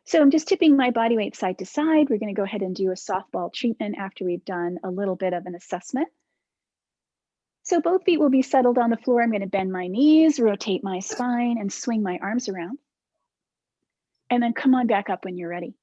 So I'm just tipping my body weight side to side. We're going to go ahead and do a softball treatment after we've done a little bit of an assessment. So both feet will be settled on the floor. I'm going to bend my knees, rotate my spine, and swing my arms around. And then come on back up when you're ready.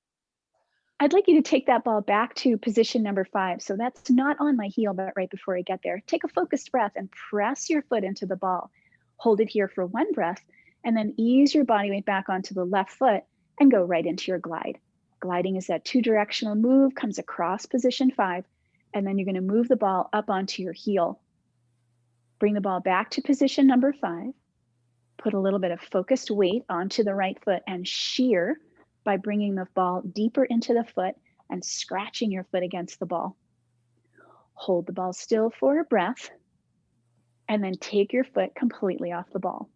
I'd like you to take that ball back to position number 5. So that's not on my heel, but right before I get there. Take a focused breath and press your foot into the ball. Hold it here for 1 breath, and then ease your body weight back onto the left foot and go right into your glide. Gliding is that 2-directional move, comes across position 5, and then you're going to move the ball up onto your heel. Bring the ball back to position number 5. Put a little bit of focused weight onto the right foot and shear by bringing the ball deeper into the foot and scratching your foot against the ball. Hold the ball still for a breath, and then take your foot completely off the ball.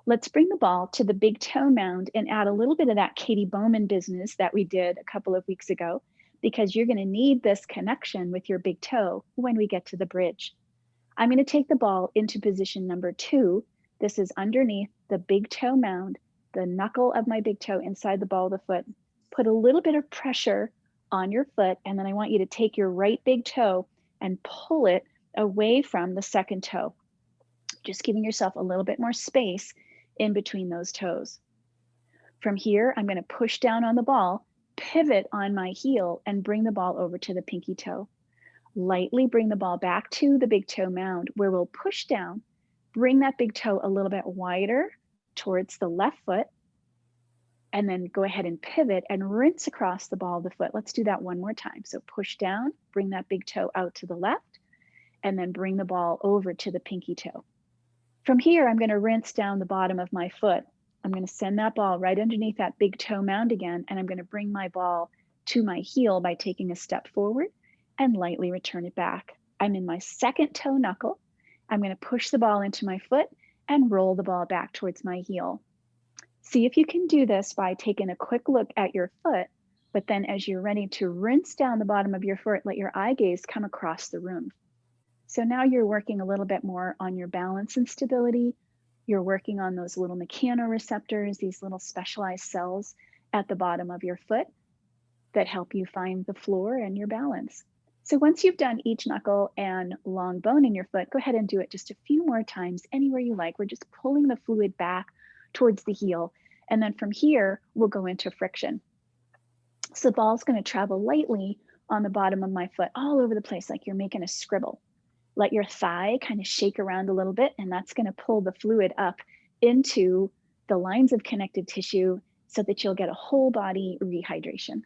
Let's bring the ball to the big toe mound and add a little bit of that Katie Bowman business that we did a couple of weeks ago, because you're going to need this connection with your big toe when we get to the bridge. I'm going to take the ball into position number 2. This is underneath the big toe mound, the knuckle of my big toe inside the ball of the foot. Put a little bit of pressure on your foot, and then I want you to take your right big toe and pull it away from the second toe, just giving yourself a little bit more space in between those toes. From here, I'm going to push down on the ball, pivot on my heel, and bring the ball over to the pinky toe. Lightly bring the ball back to the big toe mound, where we'll push down, bring that big toe a little bit wider towards the left foot, and then go ahead and pivot and rinse across the ball of the foot. Let's do that one more time. So push down, bring that big toe out to the left, and then bring the ball over to the pinky toe. From here, I'm going to rinse down the bottom of my foot. I'm going to send that ball right underneath that big toe mound again, and I'm going to bring my ball to my heel by taking a step forward and lightly return it back. I'm in my second toe knuckle. I'm going to push the ball into my foot and roll the ball back towards my heel. See if you can do this by taking a quick look at your foot, but then as you're ready to rinse down the bottom of your foot, let your eye gaze come across the room. So now you're working a little bit more on your balance and stability. You're working on those little mechanoreceptors, these little specialized cells at the bottom of your foot that help you find the floor and your balance. So once you've done each knuckle and long bone in your foot, go ahead and do it just a few more times anywhere you like. We're just pulling the fluid back towards the heel. And then from here, we'll go into friction. So the ball's going to travel lightly on the bottom of my foot all over the place, like you're making a scribble. Let your thigh kind of shake around a little bit, and that's going to pull the fluid up into the lines of connective tissue so that you'll get a whole body rehydration.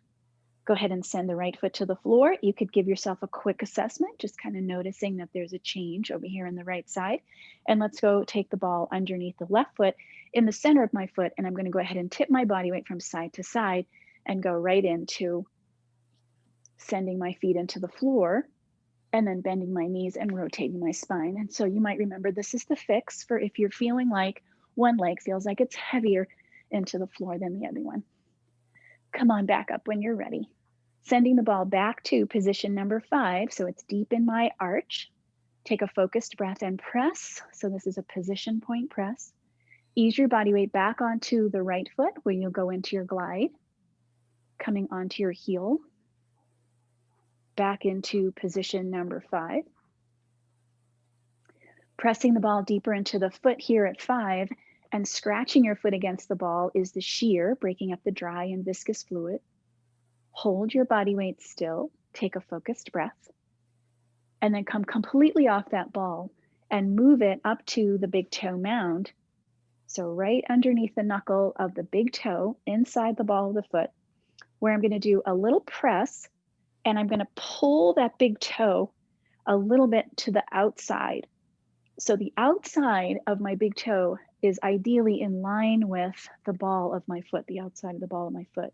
Go ahead and send the right foot to the floor. You could give yourself a quick assessment, just kind of noticing that there's a change over here on the right side. And let's go take the ball underneath the left foot in the center of my foot, and I'm going to go ahead and tip my body weight from side to side and go right into sending my feet into the floor, and then bending my knees and rotating my spine. And so you might remember this is the fix for if you're feeling like one leg feels like it's heavier into the floor than the other one. Come on back up when you're ready. Sending the ball back to position number 5, so it's deep in my arch. Take a focused breath and press. So this is a position point press. Ease your body weight back onto the right foot where you'll go into your glide. Coming onto your heel. Back into position number 5. Pressing the ball deeper into the foot here at 5 and scratching your foot against the ball is the shear, breaking up the dry and viscous fluid. Hold your body weight still, take a focused breath, and then come completely off that ball and move it up to the big toe mound. So right underneath the knuckle of the big toe inside the ball of the foot, where I'm going to do a little press, and I'm going to pull that big toe a little bit to the outside. So the outside of my big toe is ideally in line with the ball of my foot, the outside of the ball of my foot.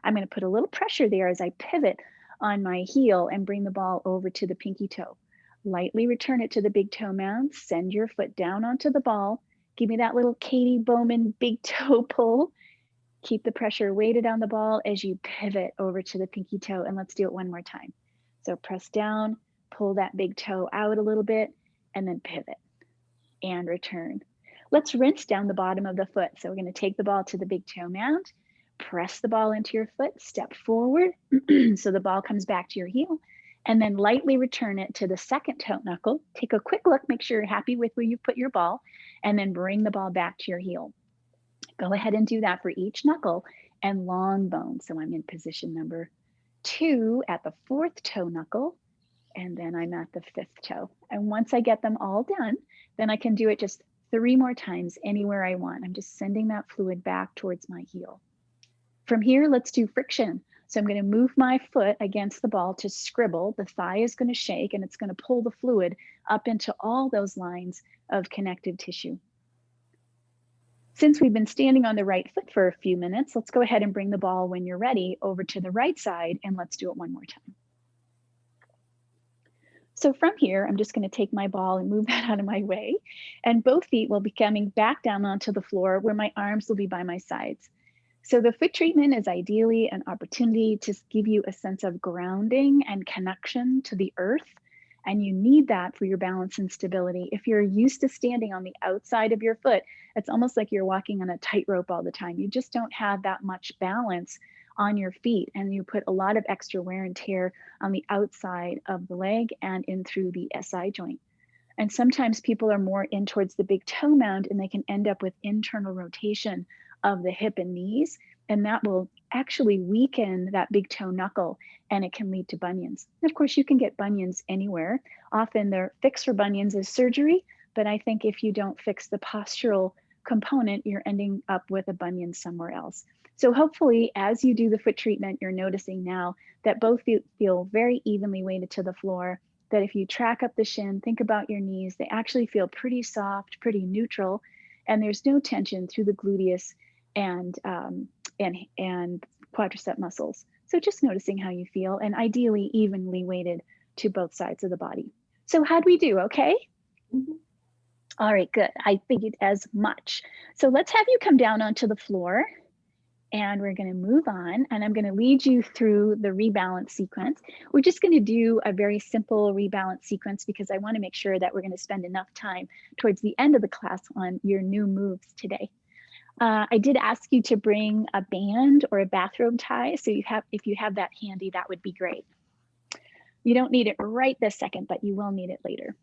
I'm going to put a little pressure there as I pivot on my heel and bring the ball over to the pinky toe. Lightly return it to the big toe mound, send your foot down onto the ball. Give me that little Katie Bowman big toe pull. Keep the pressure weighted on the ball as you pivot over to the pinky toe, and let's do it one more time. So press down, pull that big toe out a little bit, and then pivot and return. Let's rinse down the bottom of the foot. So we're going to take the ball to the big toe mound, Press the ball into your foot, step forward so the ball comes back to your heel, and then lightly return it to the second toe knuckle. Take a quick look, make sure you're happy with where you put your ball, and then bring the ball back to your heel. Go ahead and do that for each knuckle and long bone. So I'm in position number 2 at the fourth toe knuckle, and then I'm at the fifth toe. And once I get them all done, then I can do it just 3 more times anywhere I want. I'm just sending that fluid back towards my heel. From here, let's do friction. So I'm going to move my foot against the ball to scribble. The thigh is going to shake and it's going to pull the fluid up into all those lines of connective tissue. Since we've been standing on the right foot for a few minutes, let's go ahead and bring the ball when you're ready over to the right side, and let's do it one more time. So from here, I'm just going to take my ball and move that out of my way, and both feet will be coming back down onto the floor where my arms will be by my sides. So the foot treatment is ideally an opportunity to give you a sense of grounding and connection to the earth. And you need that for your balance and stability. If you're used to standing on the outside of your foot, it's almost like you're walking on a tightrope all the time. You just don't have that much balance on your feet, and you put a lot of extra wear and tear on the outside of the leg and in through the SI joint. And sometimes people are more in towards the big toe mound, and they can end up with internal rotation of the hip and knees, and that will actually weaken that big toe knuckle, and it can lead to bunions. And of course, you can get bunions anywhere. Often their fix for bunions is surgery, but I think if you don't fix the postural component, you're ending up with a bunion somewhere else. So hopefully, as you do the foot treatment, you're noticing now that both feet feel very evenly weighted to the floor, that if you track up the shin, think about your knees, they actually feel pretty soft, pretty neutral, and there's no tension through the gluteus and quadricep muscles. So just noticing how you feel, and ideally evenly weighted to both sides of the body. So how'd we do? Okay? Mm-hmm. All right, good. I figured as much. So let's have you come down onto the floor, and we're going to move on, and I'm going to lead you through the rebalance sequence. We're just going to do a very simple rebalance sequence because I want to make sure that we're going to spend enough time towards the end of the class on your new moves today. I did ask you to bring a band or a bathrobe tie. So if you have that handy, that would be great. You don't need it right this second, but you will need it later.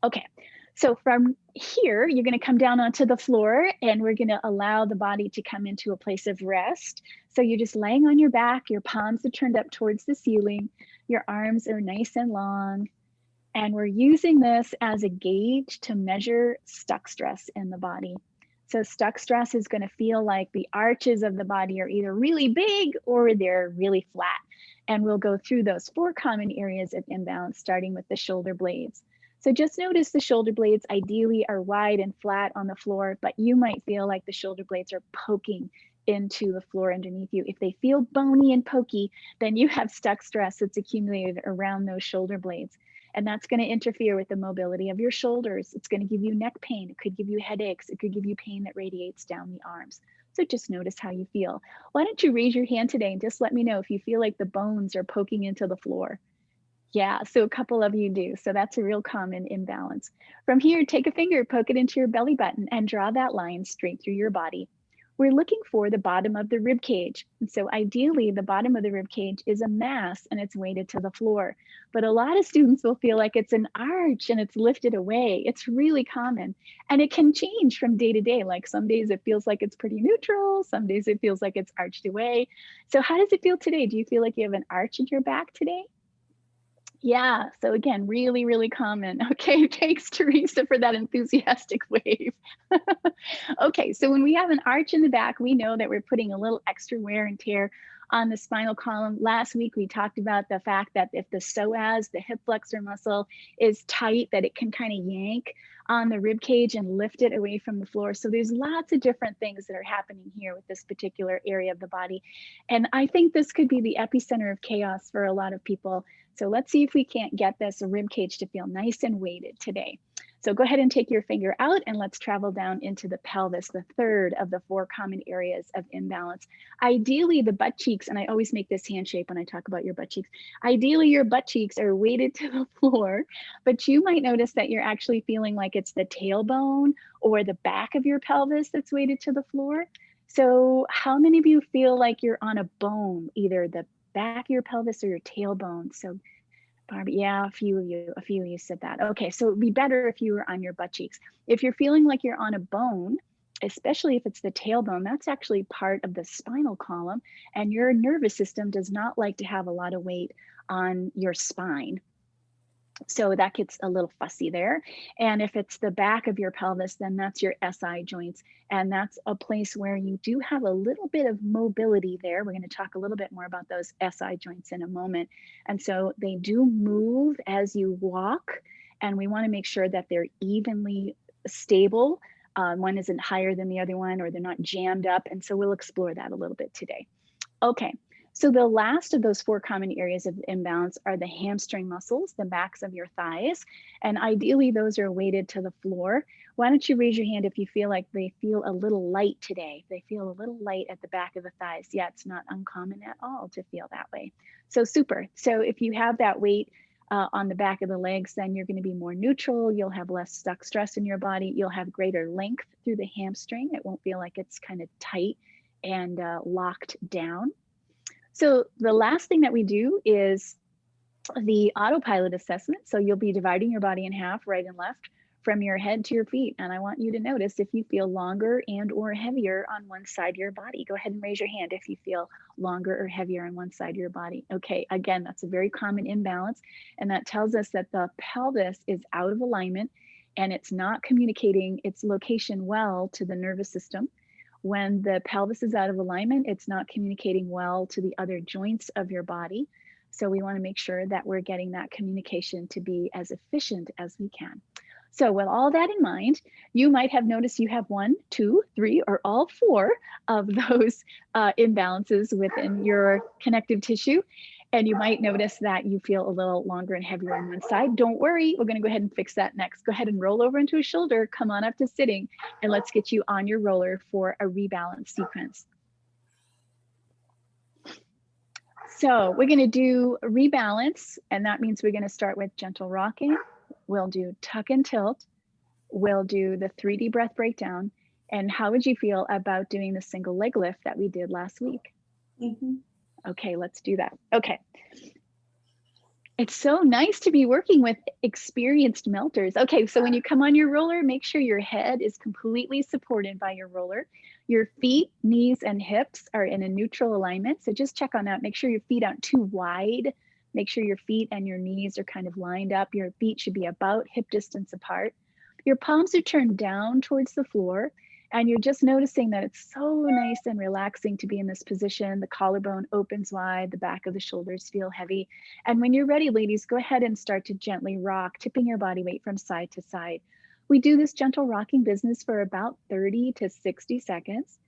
Okay, so from here, you're going to come down onto the floor, and we're going to allow the body to come into a place of rest. So you're just laying on your back, your palms are turned up towards the ceiling, your arms are nice and long, and we're using this as a gauge to measure stuck stress in the body. So stuck stress is going to feel like the arches of the body are either really big or they're really flat. And we'll go through those 4 common areas of imbalance, starting with the shoulder blades. So just notice the shoulder blades ideally are wide and flat on the floor, but you might feel like the shoulder blades are poking into the floor underneath you. If they feel bony and pokey, then you have stuck stress that's accumulated around those shoulder blades. And that's going to interfere with the mobility of your shoulders. It's going to give you neck pain. It could give you headaches. It could give you pain that radiates down the arms. So just notice how you feel. Why don't you raise your hand today and just let me know if you feel like the bones are poking into the floor. Yeah, so a couple of you do. So that's a real common imbalance. From here, take a finger, poke it into your belly button, and draw that line straight through your body. We're looking for the bottom of the rib cage. And so ideally, the bottom of the rib cage is a mass and it's weighted to the floor. But a lot of students will feel like it's an arch and it's lifted away. It's really common. And it can change from day to day. Like some days it feels like it's pretty neutral. Some days it feels like it's arched away. So how does it feel today? Do you feel like you have an arch in your back today? Yeah, so again, really, really common. Okay, thanks, Teresa, for that enthusiastic wave. Okay, so when we have an arch in the back, we know that we're putting a little extra wear and tear on the spinal column. Last week, we talked about the fact that if the psoas, the hip flexor muscle, is tight, that it can kind of yank on the rib cage and lift it away from the floor. So there's lots of different things that are happening here with this particular area of the body. And I think this could be the epicenter of chaos for a lot of people. So let's see if we can't get this rib cage to feel nice and weighted today. So go ahead and take your finger out and let's travel down into the pelvis, the third of the 4 common areas of imbalance. Ideally, the butt cheeks, and I always make this hand shape when I talk about your butt cheeks. Ideally, your butt cheeks are weighted to the floor, but you might notice that you're actually feeling like it's the tailbone or the back of your pelvis that's weighted to the floor. So how many of you feel like you're on a bone, either the back of your pelvis or your tailbone? So Barbie, yeah, a few of you said that. Okay, so it'd be better if you were on your butt cheeks. If you're feeling like you're on a bone, especially if it's the tailbone, that's actually part of the spinal column, and your nervous system does not like to have a lot of weight on your spine. So that gets a little fussy there. And if it's the back of your pelvis, then that's your SI joints. And that's a place where you do have a little bit of mobility there. We're going to talk a little bit more about those SI joints in a moment. And so they do move as you walk. And we want to make sure that they're evenly stable. One isn't higher than the other one, or they're not jammed up. And so we'll explore that a little bit today. Okay, so the last of those 4 common areas of imbalance are the hamstring muscles, the backs of your thighs, and ideally those are weighted to the floor. Why don't you raise your hand if you feel like they feel a little light today? They feel a little light at the back of the thighs. Yeah, it's not uncommon at all to feel that way. So super. So if you have that weight on the back of the legs, then you're going to be more neutral. You'll have less stuck stress in your body. You'll have greater length through the hamstring. It won't feel like it's kind of tight and locked down. So the last thing that we do is the autopilot assessment. So you'll be dividing your body in half, right and left, from your head to your feet. And I want you to notice if you feel longer and or heavier on one side of your body. Go ahead and raise your hand if you feel longer or heavier on one side of your body. Okay, again, that's a very common imbalance. And that tells us that the pelvis is out of alignment and it's not communicating its location well to the nervous system. When the pelvis is out of alignment, it's not communicating well to the other joints of your body. So we want to make sure that we're getting that communication to be as efficient as we can. So with all that in mind, you might have noticed you have 1, 2, 3, or all 4 of those imbalances within your connective tissue. And you might notice that you feel a little longer and heavier on one side. Don't worry, we're going to go ahead and fix that next. Go ahead and roll over into a shoulder, come on up to sitting, and let's get you on your roller for a rebalance sequence. So we're going to do a rebalance, and that means we're going to start with gentle rocking. We'll do tuck and tilt. We'll do the 3D breath breakdown. And how would you feel about doing the single leg lift that we did last week? Okay, let's do that. Okay. It's so nice to be working with experienced melters. Okay, so when you come on your roller, make sure your head is completely supported by your roller. Your feet, knees, and hips are in a neutral alignment. So just check on that. Make sure your feet aren't too wide. Make sure your feet and your knees are kind of lined up. Your feet should be about hip distance apart. Your palms are turned down towards the floor. And you're just noticing that it's so nice and relaxing to be in this position. The collarbone opens wide, the back of the shoulders feel heavy. And when you're ready, ladies, go ahead and start to gently rock, tipping your body weight from side to side. We do this gentle rocking business for about 30 to 60 seconds.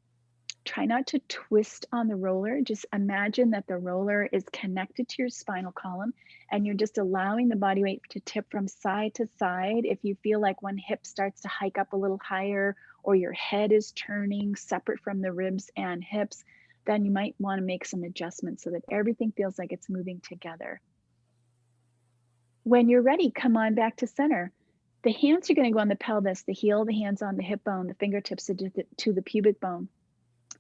Try not to twist on the roller. Just imagine that the roller is connected to your spinal column and you're just allowing the body weight to tip from side to side. If you feel like one hip starts to hike up a little higher or your head is turning separate from the ribs and hips, then you might want to make some adjustments so that everything feels like it's moving together. When you're ready, come on back to center. The hands are going to go on the pelvis, the heel, the hands on the hip bone, the fingertips to the pubic bone.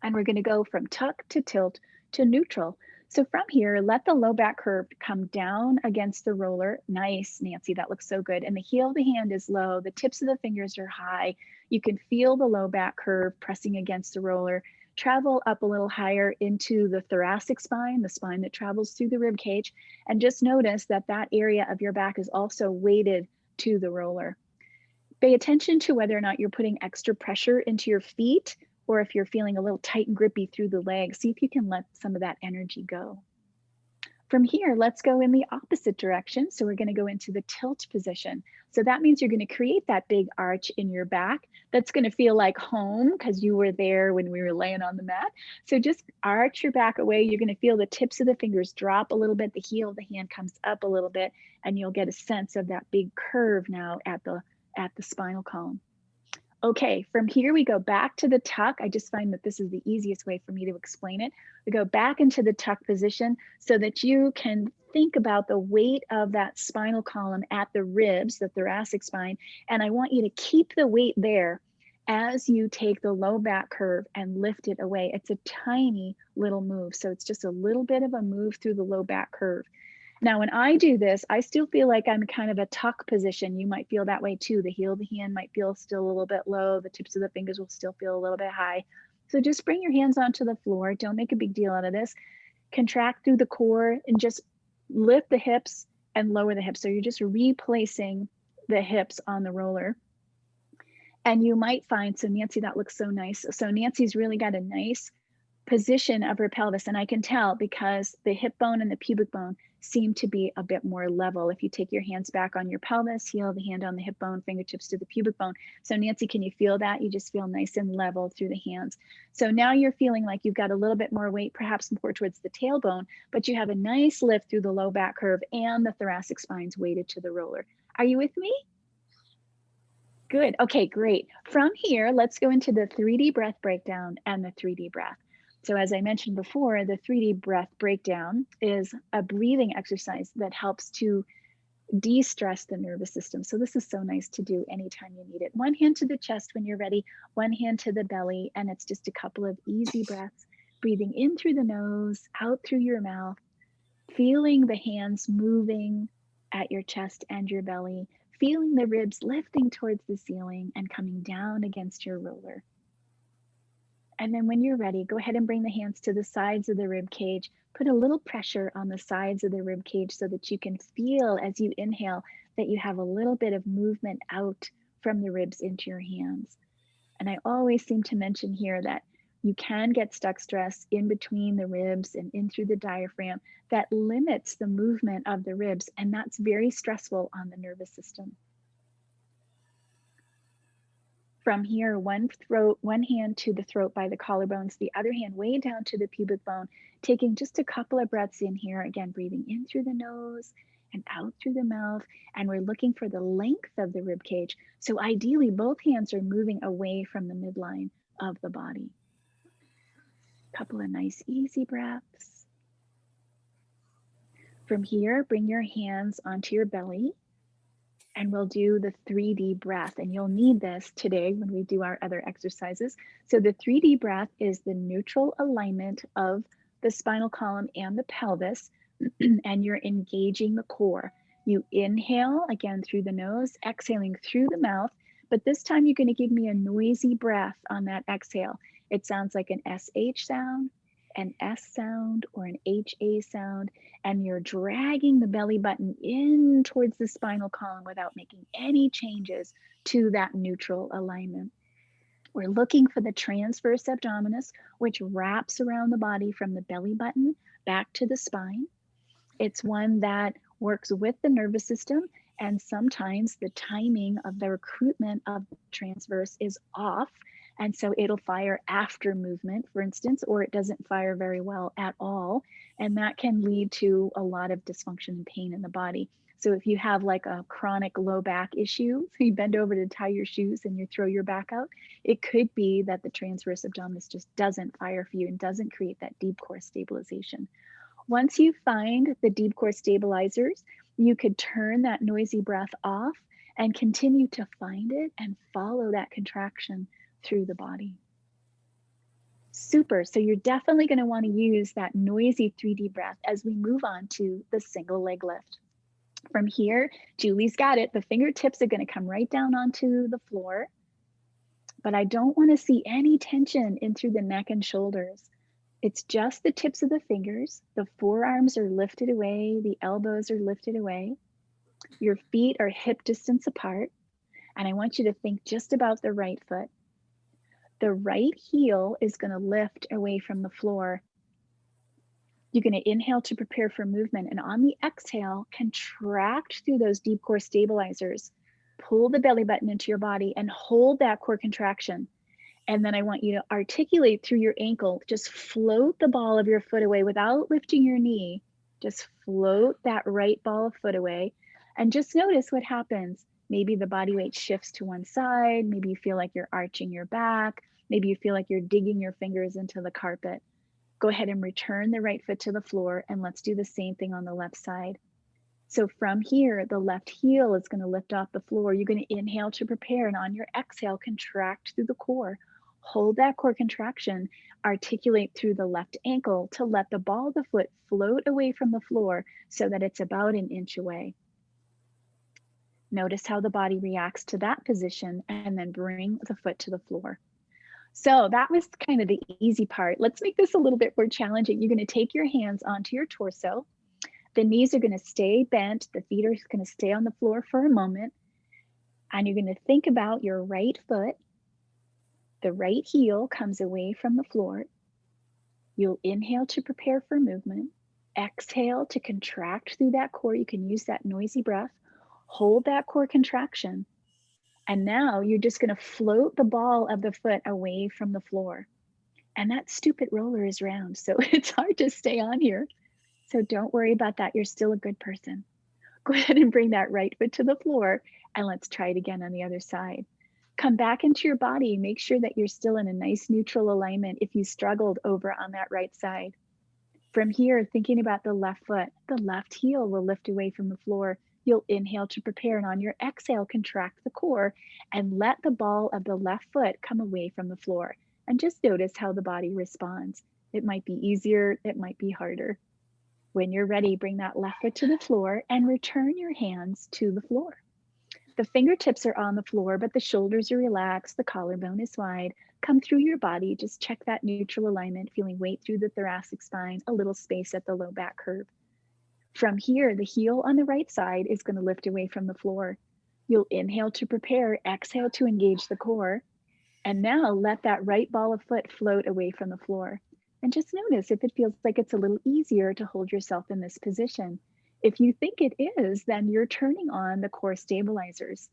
And we're going to go from tuck to tilt to neutral. So from here, let the low back curve come down against the roller. Nice, Nancy, that looks so good. And the heel of the hand is low. The tips of the fingers are high. You can feel the low back curve pressing against the roller. Travel up a little higher into the thoracic spine, the spine that travels through the rib cage. And just notice that that area of your back is also weighted to the roller. Pay attention to whether or not you're putting extra pressure into your feet or if you're feeling a little tight and grippy through the legs. See if you can let some of that energy go. From here, let's go in the opposite direction. So we're going to go into the tilt position. So that means you're going to create that big arch in your back. That's going to feel like home because you were there when we were laying on the mat. So just arch your back away. You're going to feel the tips of the fingers drop a little bit. The heel of the hand comes up a little bit, and you'll get a sense of that big curve now at the spinal column. Okay, from here we go back to the tuck. I just find that this is the easiest way for me to explain it. We go back into the tuck position so that you can think about the weight of that spinal column at the ribs, the thoracic spine, and I want you to keep the weight there As you take the low back curve and lift it away, it's a tiny little move. So it's just a little bit of a move through the low back curve. Now, when I do this, I still feel like I'm kind of a tuck position. You might feel that way too. The heel of the hand might feel still a little bit low. The tips of the fingers will still feel a little bit high. So just bring your hands onto the floor. Don't make a big deal out of this. Contract through the core and just lift the hips and lower the hips. So you're just replacing the hips on the roller. And you might find, so Nancy, that looks so nice. So Nancy's really got a nice position of her pelvis. And I can tell because the hip bone and the pubic bone seem to be a bit more level. If you take your hands back on your pelvis, heel of the hand on the hip bone, fingertips to the pubic bone. So Nancy, can you feel that? You just feel nice and level through the hands. So now you're feeling like you've got a little bit more weight, perhaps more towards the tailbone, but you have a nice lift through the low back curve and the thoracic spine's weighted to the roller. Are you with me? Good. Okay, great. From here, let's go into the 3D breath breakdown and the 3D breath. So as I mentioned before, the 3D breath breakdown is a breathing exercise that helps to de-stress the nervous system. So this is so nice to do anytime you need it. One hand to the chest when you're ready, one hand to the belly, and it's just a couple of easy breaths, breathing in through the nose, out through your mouth, feeling the hands moving at your chest and your belly, feeling the ribs lifting towards the ceiling and coming down against your roller. And then when you're ready, go ahead and bring the hands to the sides of the rib cage. Put a little pressure on the sides of the rib cage so that you can feel as you inhale that you have a little bit of movement out from the ribs into your hands. And I always seem to mention here that you can get stuck stress in between the ribs and in through the diaphragm that limits the movement of the ribs, and that's very stressful on the nervous system. From here, one hand to the throat by the collarbones, the other hand way down to the pubic bone, taking just a couple of breaths in here, again, breathing in through the nose and out through the mouth. And we're looking for the length of the rib cage. So ideally, both hands are moving away from the midline of the body. Couple of nice, easy breaths. From here, bring your hands onto your belly and we'll do the 3D breath. And you'll need this today when we do our other exercises. So the 3D breath is the neutral alignment of the spinal column and the pelvis, and you're engaging the core. You inhale again through the nose, exhaling through the mouth, but this time you're going to give me a noisy breath on that exhale. It sounds like an SH sound, an S sound, or an HA sound, and you're dragging the belly button in towards the spinal column without making any changes to that neutral alignment. We're looking for the transverse abdominis, which wraps around the body from the belly button back to the spine. It's one that works with the nervous system, and sometimes the timing of the recruitment of the transverse is off. And so it'll fire after movement, for instance, or it doesn't fire very well at all. And that can lead to a lot of dysfunction and pain in the body. So if you have like a chronic low back issue, so you bend over to tie your shoes and you throw your back out, it could be that the transverse abdominis just doesn't fire for you and doesn't create that deep core stabilization. Once you find the deep core stabilizers, you could turn that noisy breath off and continue to find it and follow that contraction through the body. Super. So you're definitely going to want to use that noisy 3D breath as we move on to the single leg lift. From here, Julie's got it. The fingertips are going to come right down onto the floor, but I don't want to see any tension in through the neck and shoulders. It's just the tips of the fingers. The forearms are lifted away. The elbows are lifted away. Your feet are hip distance apart. And I want you to think just about the right foot. The right heel is going to lift away from the floor. You're going to inhale to prepare for movement. And on the exhale, contract through those deep core stabilizers. Pull the belly button into your body and hold that core contraction. And then I want you to articulate through your ankle. Just float the ball of your foot away without lifting your knee. Just float that right ball of foot away. And just notice what happens. Maybe the body weight shifts to one side. Maybe you feel like you're arching your back. Maybe you feel like you're digging your fingers into the carpet. Go ahead and return the right foot to the floor. And let's do the same thing on the left side. So from here, the left heel is going to lift off the floor. You're going to inhale to prepare, and on your exhale, contract through the core. Hold that core contraction, articulate through the left ankle to let the ball of the foot float away from the floor so that it's about an inch away. Notice how the body reacts to that position, and then bring the foot to the floor. So that was kind of the easy part. Let's make this a little bit more challenging. You're going to take your hands onto your torso. The knees are going to stay bent. The feet are going to stay on the floor for a moment. And you're going to think about your right foot. The right heel comes away from the floor. You'll inhale to prepare for movement. Exhale to contract through that core. You can use that noisy breath. Hold that core contraction. And now you're just going to float the ball of the foot away from the floor. And that stupid roller is round, so it's hard to stay on here. So don't worry about that. You're still a good person. Go ahead and bring that right foot to the floor, and let's try it again on the other side. Come back into your body. Make sure that you're still in a nice neutral alignment if you struggled over on that right side. From here, thinking about the left foot, the left heel will lift away from the floor. You'll inhale to prepare, and on your exhale, contract the core and let the ball of the left foot come away from the floor. And just notice how the body responds. It might be easier, it might be harder. When you're ready, bring that left foot to the floor and return your hands to the floor. The fingertips are on the floor, but the shoulders are relaxed, the collarbone is wide. Come through your body, just check that neutral alignment, feeling weight through the thoracic spine, a little space at the low back curve. From here, the heel on the right side is going to lift away from the floor. You'll inhale to prepare, exhale to engage the core. And now let that right ball of foot float away from the floor. And just notice if it feels like it's a little easier to hold yourself in this position. If you think it is, then you're turning on the core stabilizers.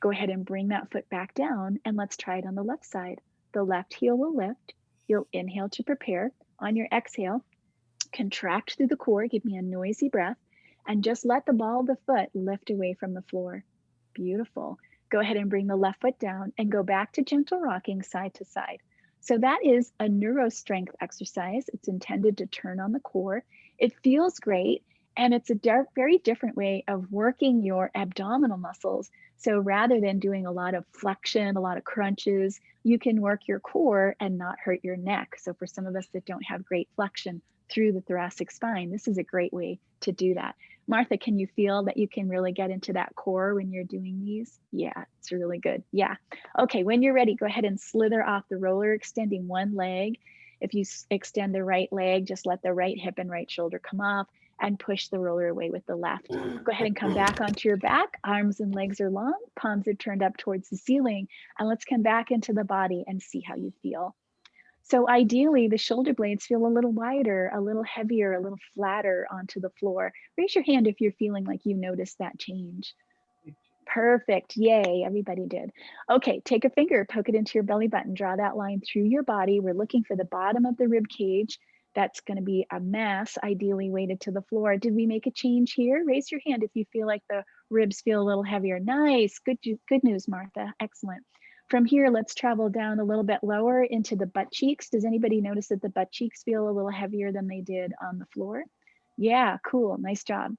Go ahead and bring that foot back down, and let's try it on the left side. The left heel will lift. You'll inhale to prepare. On your exhale, contract through the core, give me a noisy breath, and just let the ball of the foot lift away from the floor. Beautiful. Go ahead and bring the left foot down and go back to gentle rocking side to side. So that is a neuro strength exercise. It's intended to turn on the core. It feels great, and it's a very different way of working your abdominal muscles. So rather than doing a lot of flexion, a lot of crunches, you can work your core and not hurt your neck. So for some of us that don't have great flexion through the thoracic spine, this is a great way to do that. Martha, can you feel that you can really get into that core when you're doing these? Yeah, it's really good. Yeah. Okay, when you're ready, go ahead and slither off the roller, extending one leg. If you extend the right leg, just let the right hip and right shoulder come off and push the roller away with the left. Go ahead and come back onto your back. Arms and legs are long, palms are turned up towards the ceiling. And let's come back into the body and see how you feel. So ideally, the shoulder blades feel a little wider, a little heavier, a little flatter onto the floor. Raise your hand if you're feeling like you noticed that change. Perfect. Yay, everybody did. Okay, take a finger, poke it into your belly button, draw that line through your body. We're looking for the bottom of the rib cage. That's going to be a mass, ideally weighted to the floor. Did we make a change here? Raise your hand if you feel like the ribs feel a little heavier. Nice. Good news, Martha. Excellent. From here, let's travel down a little bit lower into the butt cheeks. Does anybody notice that the butt cheeks feel a little heavier than they did on the floor? Yeah, cool. Nice job.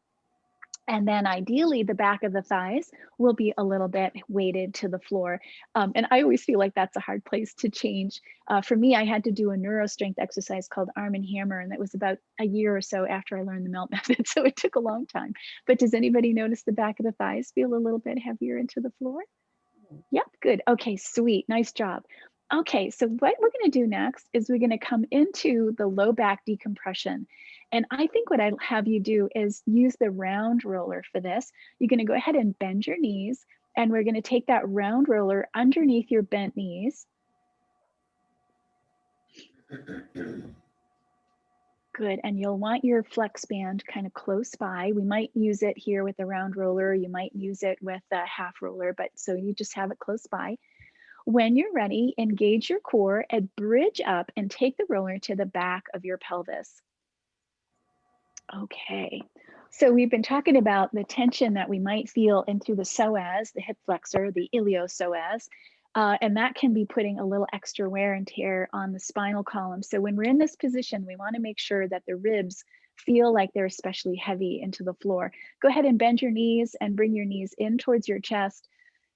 And then ideally, the back of the thighs will be a little bit weighted to the floor. And I always feel like that's a hard place to change. For me, I had to do a neuro strength exercise called Arm and Hammer, and that was about a year or so after I learned the MELT method. So it took a long time. But does anybody notice the back of the thighs feel a little bit heavier into the floor? Yep, good. Okay, sweet. Nice job. Okay, so what we're going to do next is we're going to come into the low back decompression. And I think what I'll have you do is use the round roller for this. You're going to go ahead and bend your knees, and we're going to take that round roller underneath your bent knees. Good, and you'll want your flex band kind of close by. We might use it here with the round roller. You might use it with the half roller, but so you just have it close by. When you're ready, engage your core and bridge up and take the roller to the back of your pelvis. Okay, so we've been talking about the tension that we might feel in through the psoas, the hip flexor, the iliopsoas, and that can be putting a little extra wear and tear on the spinal column. So when we're in this position, we want to make sure that the ribs feel like they're especially heavy into the floor. Go ahead and bend your knees and bring your knees in towards your chest.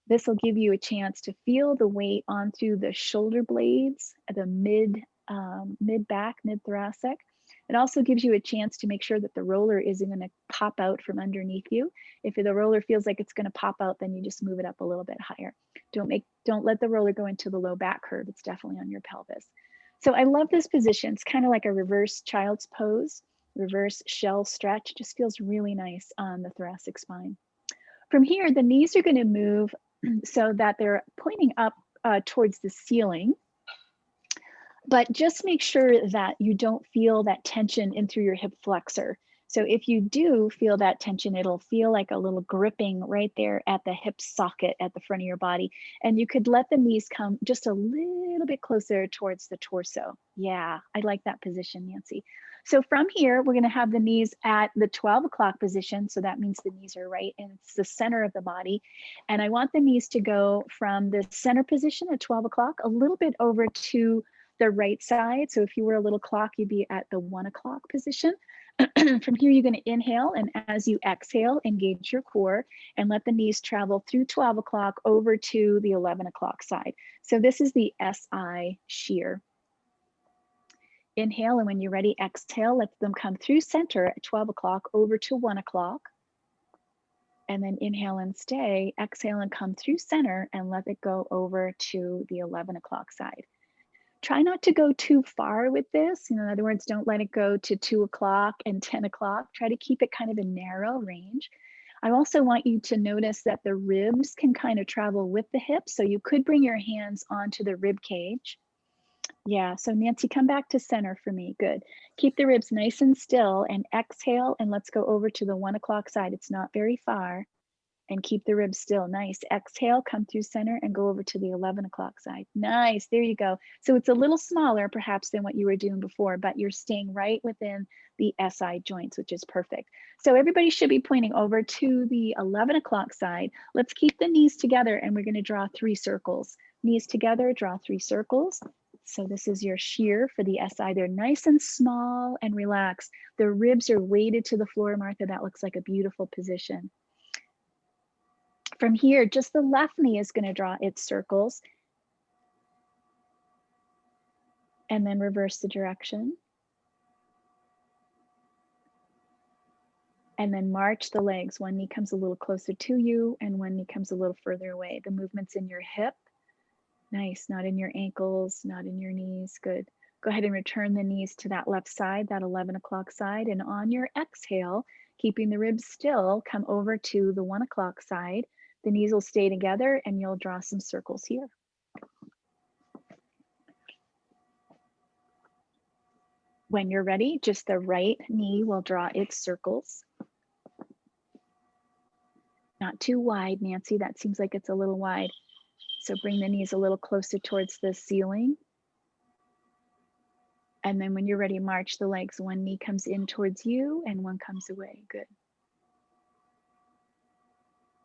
This will give you a chance to feel the weight on through the shoulder blades, the mid-back, mid-thoracic. It also gives you a chance to make sure that the roller isn't going to pop out from underneath you. If the roller feels like it's going to pop out, then you just move it up a little bit higher. Don't let the roller go into the low back curve. It's definitely on your pelvis. So I love this position. It's kind of like a reverse child's pose, reverse shell stretch. Just feels really nice on the thoracic spine. From here, the knees are going to move so that they're pointing up towards the ceiling. But just make sure that you don't feel that tension in through your hip flexor. So if you do feel that tension, it'll feel like a little gripping right there at the hip socket at the front of your body. And you could let the knees come just a little bit closer towards the torso. Yeah, I like that position, Nancy. So from here, we're going to have the knees at the 12 o'clock position. So that means the knees are right and it's the center of the body. And I want the knees to go from the center position at 12 o'clock a little bit over to the right side. So if you were a little clock, you'd be at the 1 o'clock position. From here, you're going to inhale, and as you exhale, engage your core and let the knees travel through 12 o'clock over to the 11 o'clock side. So this is the SI shear. Inhale, and when you're ready, exhale, let them come through center at 12 o'clock over to 1 o'clock. And then inhale and stay, exhale and come through center and let it go over to the 11 o'clock side. Try not to go too far with this. In other words, don't let it go to 2 o'clock and 10 o'clock. Try to keep it kind of a narrow range. I also want you to notice that the ribs can kind of travel with the hips. So you could bring your hands onto the rib cage. Yeah, so Nancy, come back to center for me. Good. Keep the ribs nice and still and exhale, and let's go over to the 1 o'clock side. It's not very far. And keep the ribs still. Nice. Exhale, come through center and go over to the 11 o'clock side. Nice. There you go. So it's a little smaller perhaps than what you were doing before, but you're staying right within the SI joints, which is perfect. So everybody should be pointing over to the 11 o'clock side. Let's keep the knees together and we're going to draw 3 circles. Knees together, draw 3 circles. So this is your shear for the SI. They're nice and small and relaxed. The ribs are weighted to the floor, Martha. That looks like a beautiful position. From here, just the left knee is going to draw its circles. And then reverse the direction. And then march the legs. One knee comes a little closer to you and one knee comes a little further away. The movement's in your hip. Nice, not in your ankles, not in your knees. Good. Go ahead and return the knees to that left side, that 11 o'clock side. And on your exhale, keeping the ribs still, come over to the 1 o'clock side. The knees will stay together and you'll draw some circles here. When you're ready, just the right knee will draw its circles. Not too wide, Nancy. That seems like it's a little wide. So bring the knees a little closer towards the ceiling. And then when you're ready, march the legs. One knee comes in towards you and one comes away. Good.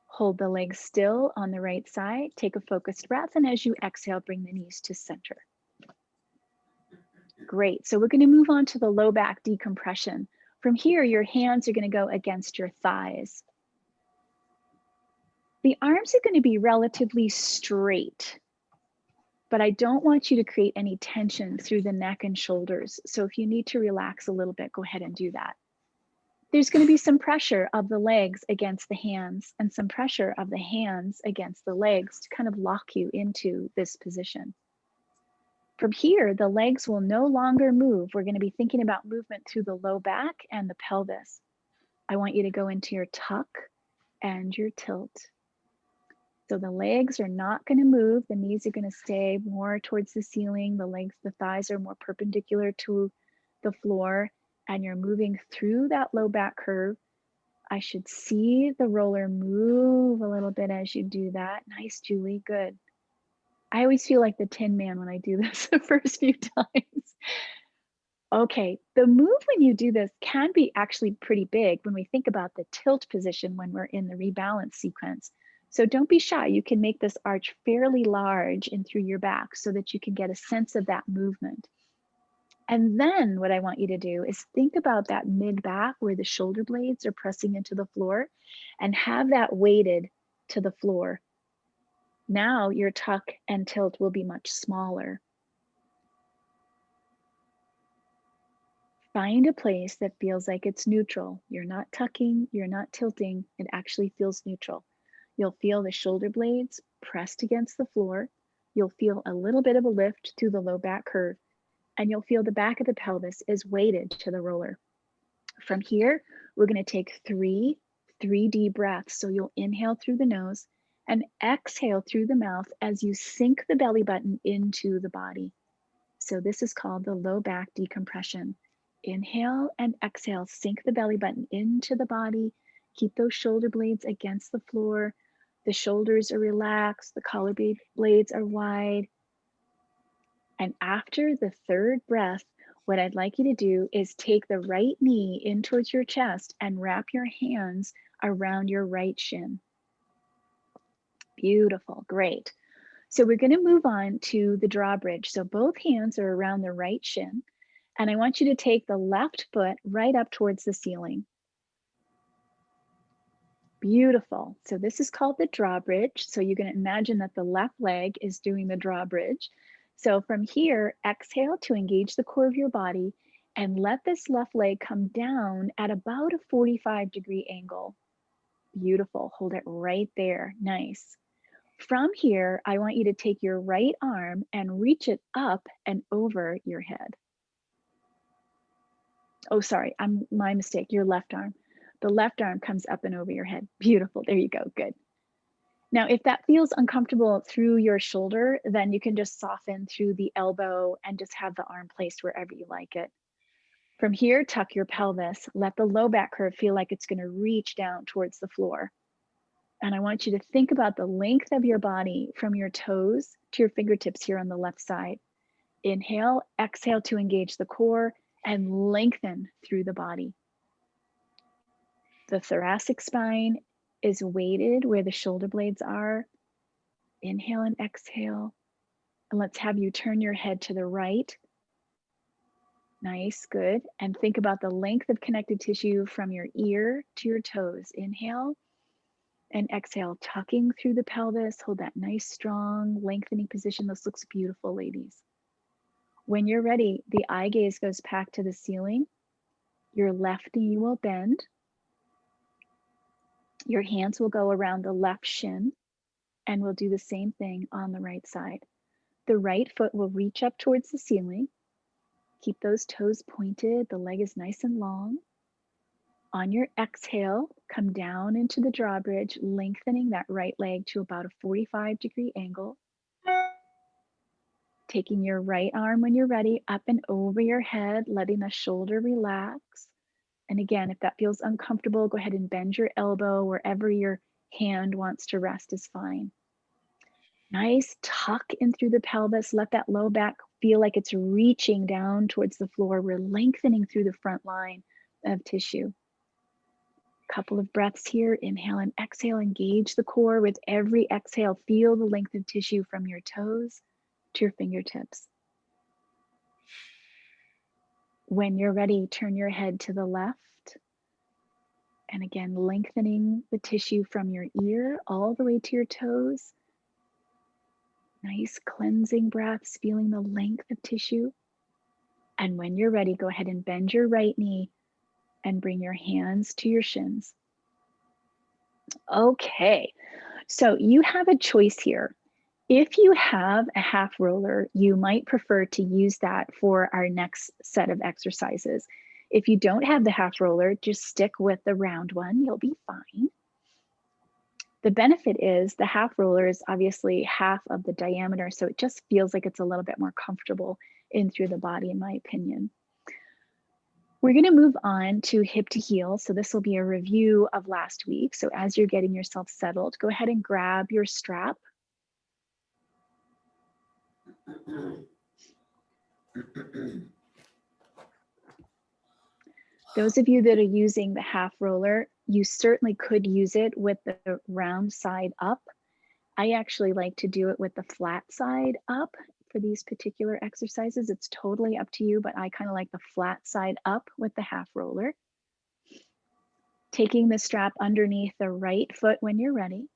Hold the legs still on the right side. Take a focused breath. And as you exhale, bring the knees to center. Great. So we're going to move on to the low back decompression. From here, your hands are going to go against your thighs. The arms are going to be relatively straight, but I don't want you to create any tension through the neck and shoulders. So if you need to relax a little bit, go ahead and do that. There's going to be some pressure of the legs against the hands and some pressure of the hands against the legs to kind of lock you into this position. From here, the legs will no longer move. We're going to be thinking about movement through the low back and the pelvis. I want you to go into your tuck and your tilt. So the legs are not going to move. The knees are going to stay more towards the ceiling. The legs, the thighs are more perpendicular to the floor. And you're moving through that low back curve. I should see the roller move a little bit as you do that. Nice, Julie, good. I always feel like the Tin Man when I do this the first few times. Okay, the move when you do this can be actually pretty big when we think about the tilt position when we're in the rebalance sequence. So don't be shy. You can make this arch fairly large in through your back so that you can get a sense of that movement. And then what I want you to do is think about that mid back where the shoulder blades are pressing into the floor and have that weighted to the floor. Now your tuck and tilt will be much smaller. Find a place that feels like it's neutral. You're not tucking, you're not tilting, it actually feels neutral. You'll feel the shoulder blades pressed against the floor. You'll feel a little bit of a lift through the low back curve, and you'll feel the back of the pelvis is weighted to the roller. From here, we're going to take three deep breaths. So you'll inhale through the nose and exhale through the mouth as you sink the belly button into the body. So this is called the low back decompression. Inhale and exhale, sink the belly button into the body. Keep those shoulder blades against the floor. The shoulders are relaxed, the collar blades are wide. And after the third breath, what I'd like you to do is take the right knee in towards your chest and wrap your hands around your right shin. Beautiful, great. So we're going to move on to the drawbridge. So both hands are around the right shin, and I want you to take the left foot right up towards the ceiling. Beautiful. So this is called the drawbridge. So you're going to imagine that the left leg is doing the drawbridge. So from here, exhale to engage the core of your body and let this left leg come down at about a 45-degree angle. Beautiful. Hold it right there. Nice. From here, I want you to take your right arm and reach it up and over your head. Oh, sorry, my mistake, your left arm. The left arm comes up and over your head. Beautiful, there you go, good. Now, if that feels uncomfortable through your shoulder, then you can just soften through the elbow and just have the arm placed wherever you like it. From here, tuck your pelvis. Let the low back curve feel like it's going to reach down towards the floor. And I want you to think about the length of your body from your toes to your fingertips here on the left side. Inhale, exhale to engage the core and lengthen through the body. The thoracic spine is weighted where the shoulder blades are. Inhale and exhale. And let's have you turn your head to the right. Nice, good. And think about the length of connective tissue from your ear to your toes. Inhale and exhale, tucking through the pelvis. Hold that nice, strong, lengthening position. This looks beautiful, ladies. When you're ready, the eye gaze goes back to the ceiling. Your left knee will bend. Your hands will go around the left shin, and we'll do the same thing on the right side. The right foot will reach up towards the ceiling. Keep those toes pointed. The leg is nice and long. On your exhale, come down into the drawbridge, lengthening that right leg to about a 45-degree angle. Taking your right arm when you're ready up and over your head, letting the shoulder relax. And again, if that feels uncomfortable, go ahead and bend your elbow. Wherever your hand wants to rest is fine. Nice tuck in through the pelvis. Let that low back feel like it's reaching down towards the floor. We're lengthening through the front line of tissue. Couple of breaths here. Inhale and exhale. Engage the core. With every exhale, feel the length of tissue from your toes to your fingertips. When you're ready, turn your head to the left. And again, lengthening the tissue from your ear all the way to your toes. Nice cleansing breaths, feeling the length of tissue. And when you're ready, go ahead and bend your right knee and bring your hands to your shins. Okay, so you have a choice here. If you have a half roller, you might prefer to use that for our next set of exercises. If you don't have the half roller, just stick with the round one, you'll be fine. The benefit is the half roller is obviously half of the diameter, so it just feels like it's a little bit more comfortable in through the body, in my opinion. We're going to move on to hip to heel. So this will be a review of last week. So as you're getting yourself settled, go ahead and grab your strap. Those of you that are using the half roller, you certainly could use it with the round side up. I actually like to do it with the flat side up for these particular exercises. It's totally up to you, but I kind of like the flat side up with the half roller. Taking the strap underneath the right foot when you're ready.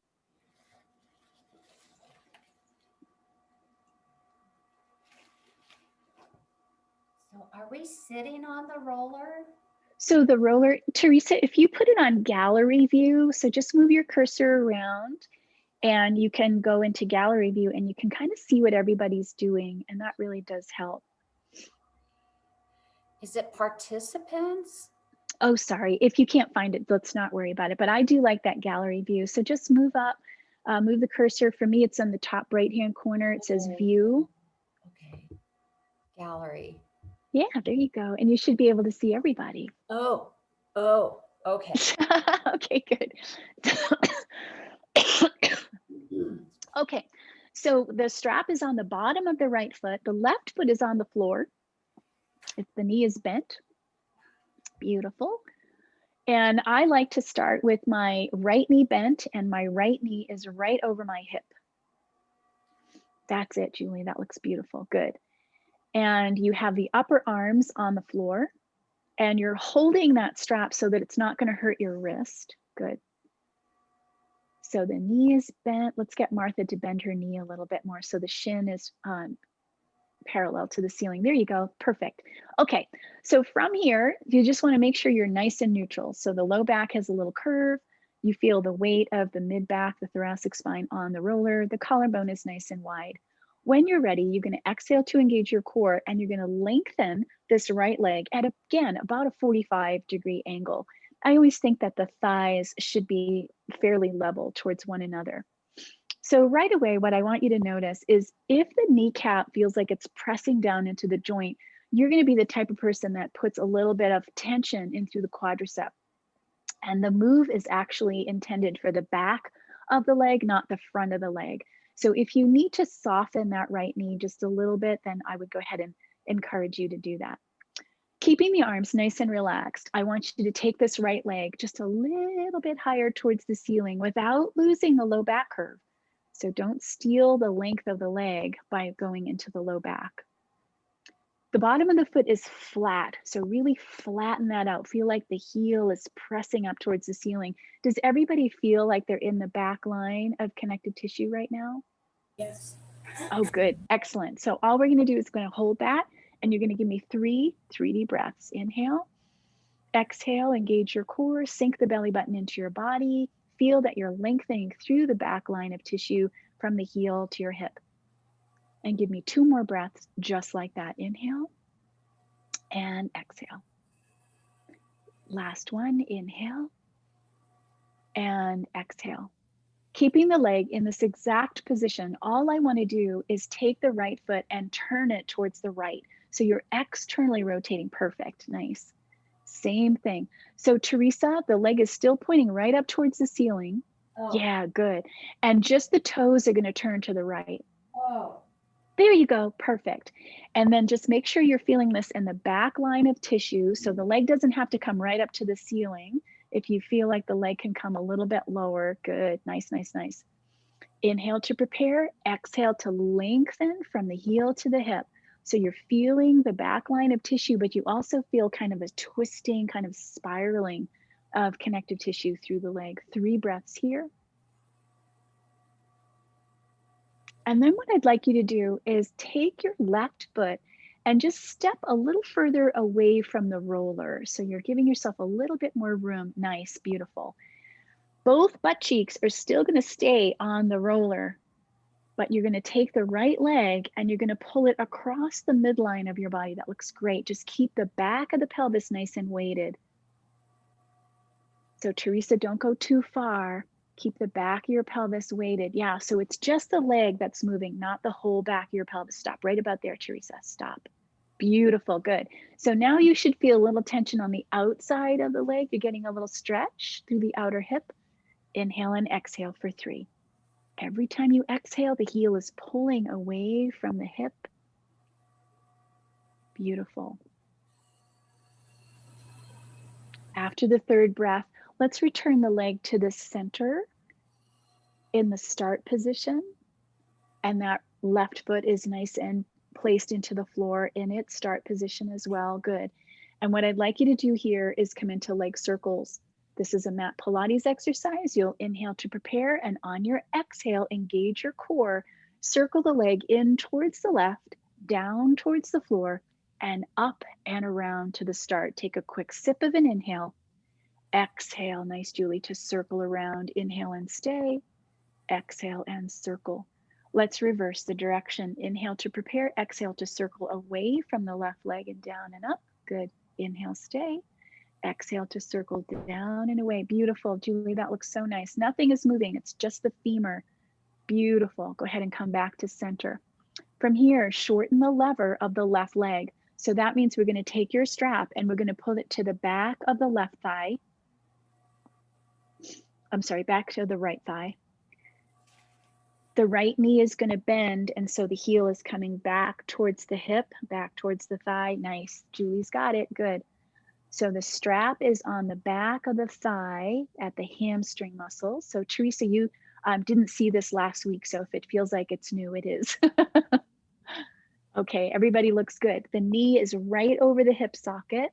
So are we sitting on the roller? So the roller, Teresa, if you put it on gallery view, so just move your cursor around and you can go into gallery view and you can kind of see what everybody's doing, and that really does help. Is it participants? Oh, sorry. If you can't find it, let's not worry about it. But I do like that gallery view. So just move up, move the cursor. For me, it's on the top right-hand corner. It says view. Okay. Gallery. Yeah, there you go. And you should be able to see everybody. Oh, okay. Okay, good. Okay, so the strap is on the bottom of the right foot. The left foot is on the floor. If the knee is bent. Beautiful. And I like to start with my right knee bent and my right knee is right over my hip. That's it, Julie. That looks beautiful. Good. And you have the upper arms on the floor and you're holding that strap so that it's not going to hurt your wrist. Good. So the knee is bent. Let's get Martha to bend her knee a little bit more so the shin is parallel to the ceiling. There you go. Perfect. Okay. So from here, you just want to make sure you're nice and neutral. So the low back has a little curve. You feel the weight of the mid back, the thoracic spine on the roller. The collarbone is nice and wide. When you're ready, you're going to exhale to engage your core and you're going to lengthen this right leg at, again, about a 45-degree angle. I always think that the thighs should be fairly level towards one another. So right away, what I want you to notice is if the kneecap feels like it's pressing down into the joint, you're going to be the type of person that puts a little bit of tension in through the quadricep. And the move is actually intended for the back of the leg, not the front of the leg. So if you need to soften that right knee just a little bit, then I would go ahead and encourage you to do that. Keeping the arms nice and relaxed, I want you to take this right leg just a little bit higher towards the ceiling without losing the low back curve. So don't steal the length of the leg by going into the low back. The bottom of the foot is flat, so really flatten that out. Feel like the heel is pressing up towards the ceiling. Does everybody feel like they're in the back line of connective tissue right now? Yes. Oh, good. Excellent. So all we're going to do is going to hold that, and you're going to give me 3 deep breaths. Inhale, exhale, engage your core, sink the belly button into your body. Feel that you're lengthening through the back line of tissue from the heel to your hip. And give me 2 more breaths just like that. Inhale and exhale. Last one, inhale and exhale. Keeping the leg in this exact position, all I want to do is take the right foot and turn it towards the right. So you're externally rotating. Perfect. Nice. Same thing. So Teresa, the leg is still pointing right up towards the ceiling. Oh. Yeah, good. And just the toes are going to turn to the right. Oh. There you go. Perfect. And then just make sure you're feeling this in the back line of tissue. So the leg doesn't have to come right up to the ceiling. If you feel like the leg can come a little bit lower, good. Nice, nice, nice. Inhale to prepare. Exhale to lengthen from the heel to the hip. So you're feeling the back line of tissue, but you also feel kind of a twisting, kind of spiraling of connective tissue through the leg. 3 breaths here. And then what I'd like you to do is take your left foot and just step a little further away from the roller. So you're giving yourself a little bit more room. Nice, beautiful. Both butt cheeks are still going to stay on the roller, but you're going to take the right leg and you're going to pull it across the midline of your body. That looks great. Just keep the back of the pelvis nice and weighted. So Teresa, don't go too far. Keep the back of your pelvis weighted. Yeah, so it's just the leg that's moving, not the whole back of your pelvis. Stop right about there, Teresa. Stop. Beautiful, good. So now you should feel a little tension on the outside of the leg. You're getting a little stretch through the outer hip. Inhale and exhale for 3. Every time you exhale, the heel is pulling away from the hip. Beautiful. After the 3rd breath, let's return the leg to the center in the start position. And that Left foot is nice and placed into the floor in its start position as well. Good. And what I'd like you to do here is come into leg circles. This is a mat Pilates exercise. You'll inhale to prepare, and on your exhale, engage your core. Circle the leg in towards the left, down towards the floor, and up and around to the start. Take a quick sip of an inhale. Exhale, nice Julie, to circle around. Inhale and stay. Exhale and circle. Let's reverse the direction. Inhale to prepare, exhale to circle away from the left leg and down and up. Good. Inhale, stay. Exhale to circle down and away. Beautiful. Julie, that looks so nice. Nothing is moving. It's just the femur. Beautiful. Go ahead and come back to center. From here, shorten the lever of the left leg. So that means we're going to take your strap and we're going to pull it to the back of the left thigh. I'm sorry, back to the right thigh. The right knee is going to bend, and so the heel is coming back towards the hip, back towards the thigh. Nice. Julie's got it. Good. So the strap is on the back of the thigh at the hamstring muscle. So Teresa, you didn't see this last week, so if it feels like it's new, it is. Okay, everybody looks good. The knee is right over the hip socket.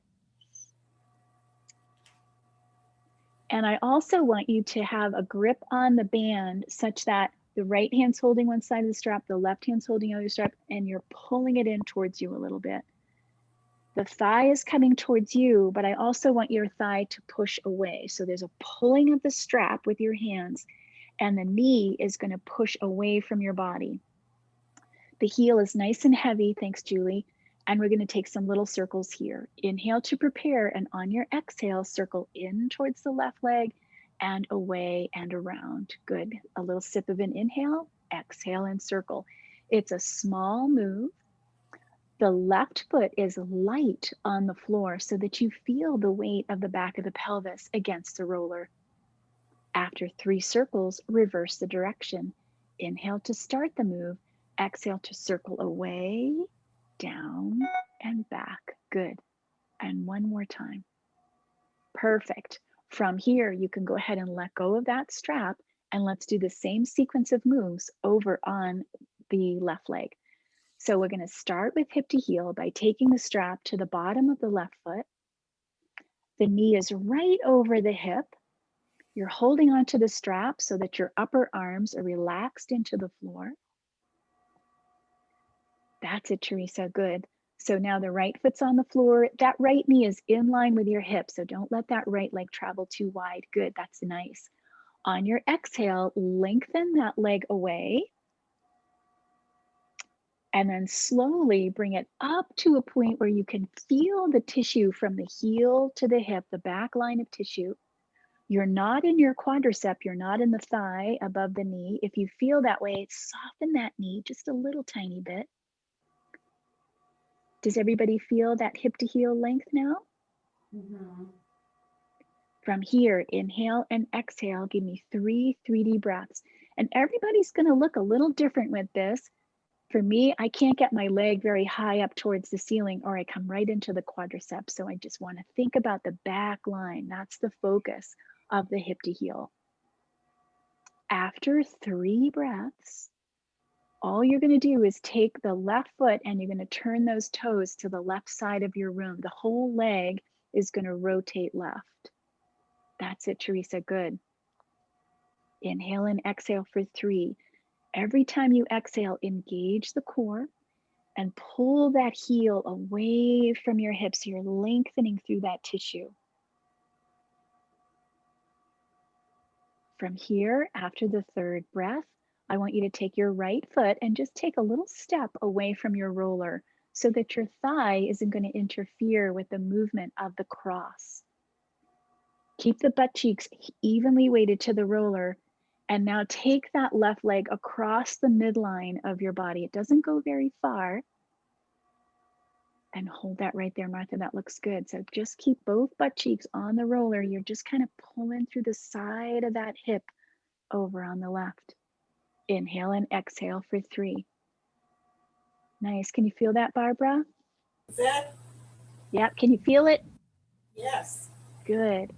And I also want you to have a grip on the band such that the right hand's holding one side of the strap, the left hand's holding the other strap, and you're pulling it in towards you a little bit. The thigh is coming towards you, but I also want your thigh to push away. So there's a pulling of the strap with your hands, and the knee is going to push away from your body. The heel is nice and heavy, thanks, Julie. And we're going to take some little circles here. Inhale to prepare, and on your exhale, circle in towards the left leg and away and around. Good. A little sip of an inhale, exhale, and circle. It's a small move. The left foot is light on the floor so that you feel the weight of the back of the pelvis against the roller. After 3 circles, reverse the direction. Inhale to start the move. Exhale to circle away, down, and back. Good. And one more time. Perfect. From here, you can go ahead and let go of that strap, and let's do the same sequence of moves over on the left leg. So we're going to start with hip to heel by taking the strap to the bottom of the left foot. The knee is right over the hip. You're holding onto the strap so that your upper arms are relaxed into the floor. That's it, Teresa. Good. So now the right foot's on the floor. That right knee is in line with your hip, so don't let that right leg travel too wide. Good. That's nice. On your exhale, lengthen that leg away. And then slowly bring it up to a point where you can feel the tissue from the heel to the hip, the back line of tissue. You're not in your quadricep, you're not in the thigh above the knee. If you feel that way, soften that knee just a little tiny bit. Does everybody feel that hip to heel length now? Mm-hmm. From here, inhale and exhale. Give me 3 3D breaths. And everybody's going to look a little different with this. For me, I can't get my leg very high up towards the ceiling, or I come right into the quadriceps. So I just want to think about the back line. That's the focus of the hip to heel. After 3 breaths, all you're going to do is take the left foot and you're going to turn those toes to the left side of your room. The whole leg is going to rotate left. That's it, Teresa. Good. Inhale and exhale for 3. Every time you exhale, engage the core and pull that heel away from your hips. So you're lengthening through that tissue. From here, after the 3rd breath, I want you to take your right foot and just take a little step away from your roller so that your thigh isn't going to interfere with the movement of the cross. Keep the butt cheeks evenly weighted to the roller. And now take that left leg across the midline of your body. It doesn't go very far. And hold that right there, Martha. That looks good. So just keep both butt cheeks on the roller. You're just kind of pulling through the side of that hip over on the left. Inhale and exhale for 3. Nice. Can you feel that, Barbara? Is that? Yep. Can you feel it? Yes. Good.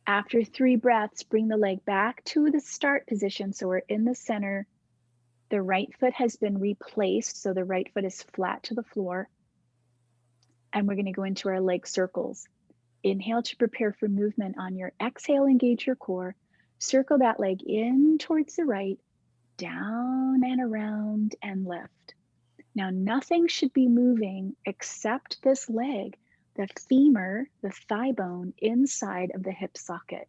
After 3 breaths, bring the leg back to the start position. So we're in the center. The right foot has been replaced, so the right foot is flat to the floor. And we're going to go into our leg circles. Inhale to prepare for movement on your exhale, engage your core. Circle that leg in towards the right, down and around and left. Now, nothing should be moving except this leg, the femur, the thigh bone inside of the hip socket.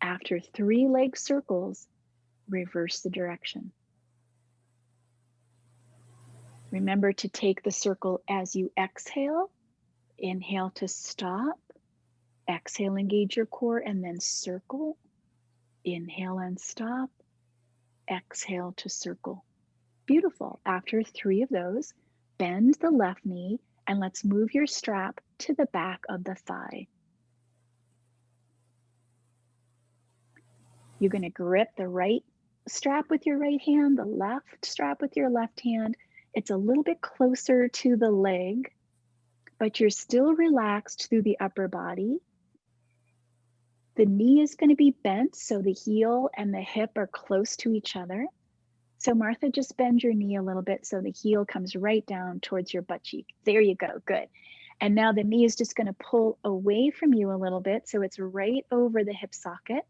After 3 leg circles, reverse the direction. Remember to take the circle as you exhale. Inhale to stop. Exhale, engage your core, and then circle. Inhale and stop. Exhale to circle. Beautiful. After 3 of those, bend the left knee and let's move your strap to the back of the thigh. You're going to grip the right strap with your right hand, the left strap with your left hand. It's a little bit closer to the leg, but you're still relaxed through the upper body. The knee is going to be bent, so the heel and the hip are close to each other. So Martha, just bend your knee a little bit so the heel comes right down towards your butt cheek. There you go, good. And now the knee is just going to pull away from you a little bit, so it's right over the hip socket.